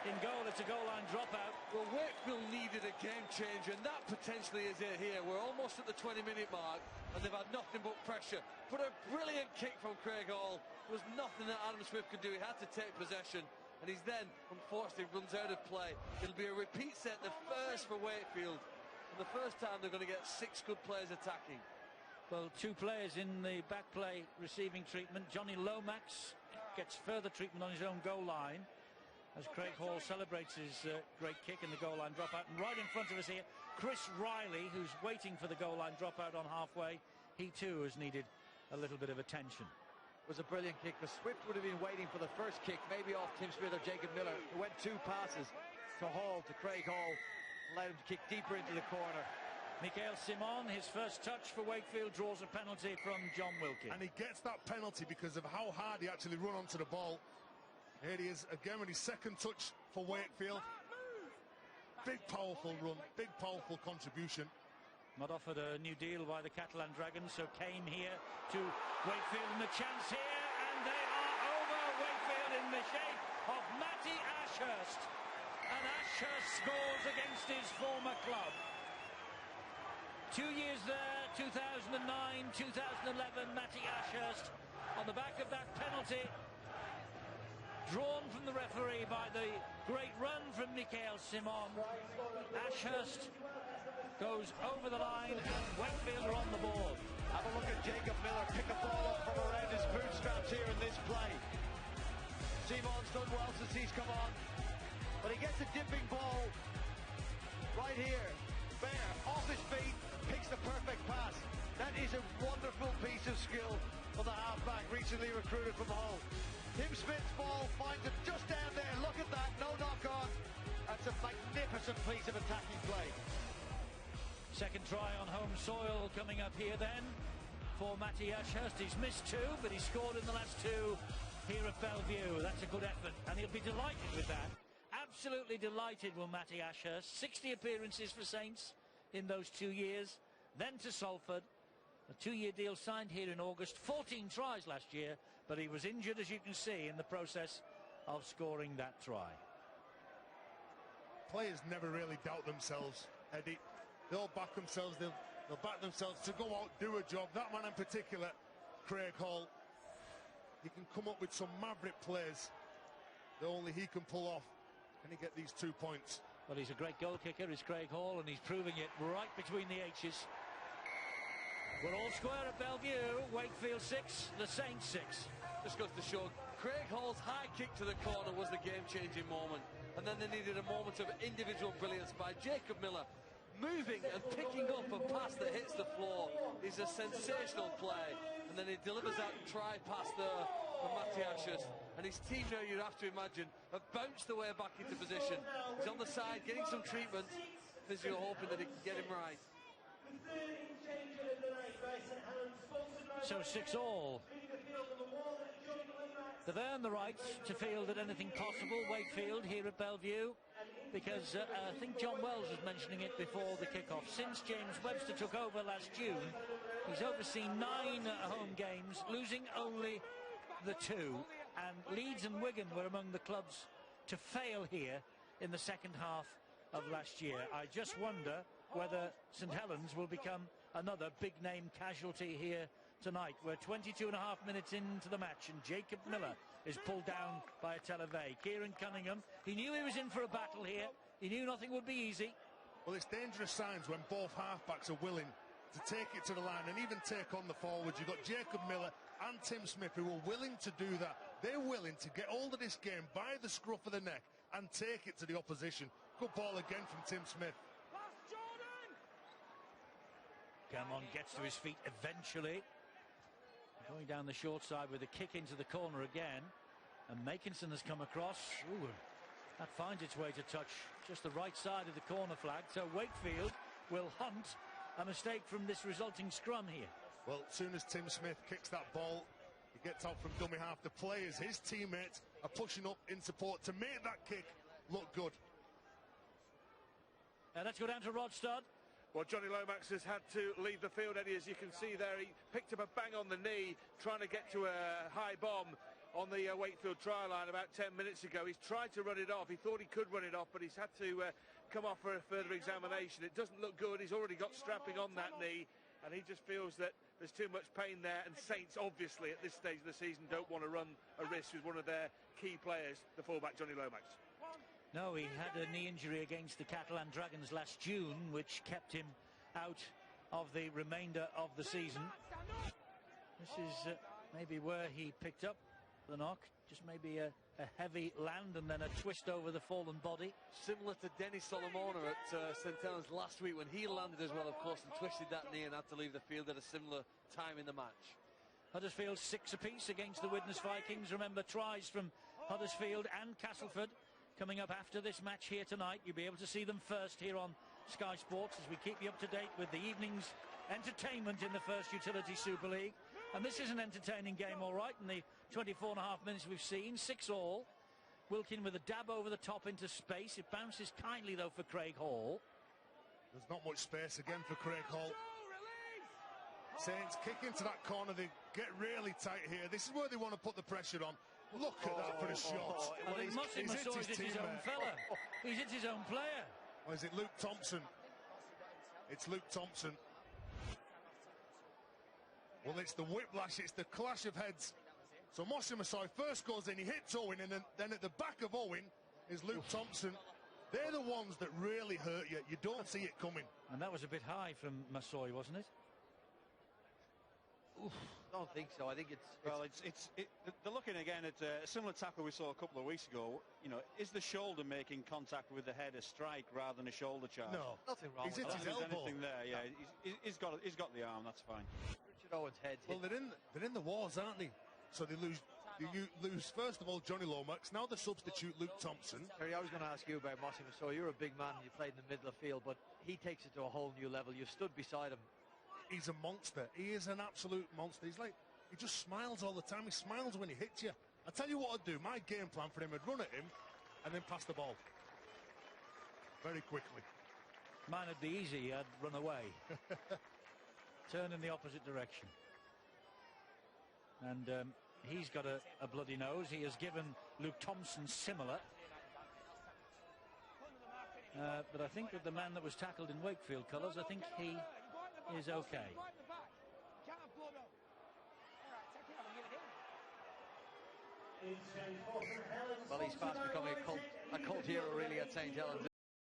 in goal. It's a goal line dropout. Well, Wakefield needed a game changer, and that potentially is it here. We're almost at the 20-minute mark, and they've had nothing but pressure. But a brilliant kick from Craig Hall. There was nothing that Adam Swift could do. He had to take possession, and he's then, unfortunately, runs out of play. It'll be a repeat set, the first for Wakefield. And the first time they're going to get 6 good players attacking. Well, 2 players in the back play receiving treatment. Johnny Lomax gets further treatment on his own goal line as Craig Hall celebrates his great kick in the goal line dropout. And right in front of us here, Chris Riley, who's waiting for the goal line dropout on halfway. He too has needed a little bit of attention. It was a brilliant kick. The Swift would have been waiting for the first kick, maybe off Tim Smith or Jacob Miller. It went 2 passes to Hall, to Craig Hall, allowed him to kick deeper into the corner. Mikael Simon, his first touch for Wakefield, draws a penalty from John Wilkin. And he gets that penalty because of how hard he actually run onto the ball. Here he is again with his second touch for Wakefield. Big powerful run, big powerful contribution. Not offered a new deal by the Catalan Dragons, so came here to Wakefield, and a chance here, and they are over Wakefield in the shape of Matty Ashurst. And Ashurst scores against his former club. 2 years there, 2009, 2011, Matty Ashurst on the back of that penalty, drawn from the referee by the great run from Mikael Simon. Ashurst goes over the line, and Wakefield are on the ball. Have a look at Jacob Miller pick a ball up from around his bootstraps here in this play. Simon's done well since he's come on, but he gets a dipping ball right here, bare, off his feet, picks the perfect pass. That is a wonderful piece of skill for the halfback recently recruited from Hull. Tim Smith's ball finds it just down there. Look at that, no knock on. That's a magnificent piece of attacking play. Second try on home soil coming up here then for Matty Ashurst. He's missed 2, but he scored in the last 2 here at Bellevue. That's a good effort, and he'll be delighted with that. Absolutely delighted will Matty Ashurst. 60 appearances for Saints in those 2 years, then to Salford. A 2-year deal signed here in August. 14 tries last year, but he was injured, as you can see, in the process of scoring that try. Players never really doubt themselves, Eddie. They'll back themselves, they'll back themselves to go out, do a job. That man in particular, Craig Hall, he can come up with some maverick plays that only he can pull off. Can he get these 2 points? Well, he's a great goal kicker, is Craig Hall, and he's proving it right between the H's. We're all square at Bellevue. Wakefield 6, the Saints 6. Just goes to show, Craig Hall's high kick to the corner was the game-changing moment. And then they needed a moment of individual brilliance by Jacob Miller. Moving and picking up a pass that hits the floor is a sensational play. And then he delivers that try pass there from Matty Ashurst. And his team now, you'd have to imagine, have bounced their way back into position. He's on the side, getting some treatment. Physio hoping that he can get him right. So 6-all. They've earned the right to field at anything possible, Wakefield, here at Bellevue, because I think John Wells was mentioning it before the kick-off. Since James Webster took over last June, he's overseen 9 home games, losing only the 2, and Leeds and Wigan were among the clubs to fail here in the second half of last year. I just wonder whether St Helens will become another big-name casualty here tonight. We're 22 and a half minutes into the match, and Jacob Miller is pulled down by a Televey. Kieran Cunningham, he knew he was in for a battle here. He knew nothing would be easy. Well, it's dangerous signs when both halfbacks are willing to take it to the line and even take on the forwards. You've got Jacob Miller and Tim Smith who are willing to do that. They're willing to get hold of this game by the scruff of the neck and take it to the opposition. Good ball again from Tim Smith. Gamon gets to his feet eventually. Going down the short side with a kick into the corner again. And Makinson has come across. Ooh, that finds its way to touch just the right side of the corner flag. So Wakefeild will hunt a mistake from this resulting scrum here. Well, as soon as Tim Smith kicks that ball, he gets out from dummy half. The players, his teammates, are pushing up in support to make that kick look good. Let's go down to Rod Studd. Well, Johnny Lomax has had to leave the field, Eddie, as you can see there. He picked up a bang on the knee, trying to get to a high bomb on the Wakefield try line about 10 minutes ago. He's tried to run it off. He thought he could run it off, but he's had to come off for a further examination. It doesn't look good. He's already got strapping on that knee, and he just feels that there's too much pain there. And Saints, obviously, at this stage of the season, don't want to run a risk with one of their key players, the fullback Johnny Lomax. No, he had a knee injury against the Catalan Dragons last June, which kept him out of the remainder of the season. This is maybe where he picked up the knock. Just maybe a heavy land and then a twist over the fallen body. Similar to Dennis Solomona at St Helens last week when he landed as well, of course, and twisted that knee and had to leave the field at a similar time in the match. Huddersfield 6 apiece against the Widnes Vikings. Remember, tries from Huddersfield and Castleford coming up after this match here tonight. You'll be able to see them first here on Sky Sports as we keep you up to date with the evening's entertainment in the First Utility Super League. And this is an entertaining game, all right, in the 24 and a half minutes we've seen. 6-all. Wilkin with a dab over the top into space. It bounces kindly, though, for Craig Hall. There's not much space again for Craig Hall. Saints kick into that corner. They get really tight here. This is where they want to put the pressure on. Look at that for a shot. I think Mossimo saw his own fella. He's hit his own player. Or is it Luke Thompson? It's Luke Thompson. Well, it's the whiplash, it's the clash of heads. So Mossimo Masoi first goes in, he hits Owen, and then at the back of Owen is Luke Thompson. They're the ones that really hurt you. You don't see it coming. And that was a bit high from Masoi, wasn't it? Oof, I don't think so. I think they're looking again at a similar tackle we saw a couple of weeks ago. You know, is the shoulder making contact with the head a strike rather than a shoulder charge? No, nothing wrong. He's hit his elbow. Anything there? Yeah, he's got the arm. That's fine. Richard Owen's head's hit. Well, they're in the wars, aren't they? So they lose. You lose first of all Johnny Lomax. Now they substitute Luke Thompson. Terry, I was going to ask you about Mossimo. So you're a big man and you played in the middle of the field, but he takes it to a whole new level. You stood beside him. He's a monster. He is an absolute monster. He just smiles all the time. He smiles when he hits you. I tell you what I'd do. My game plan for him, I'd run at him and then pass the ball very quickly. Mine would be easy. I'd run away. Turn in the opposite direction. And he's got a bloody nose. He has given Luke Thompson similar. But I think that the man that was tackled in Wakefield colours, I think he is okay. Well, he's fast becoming a cult hero, really, at St Helens.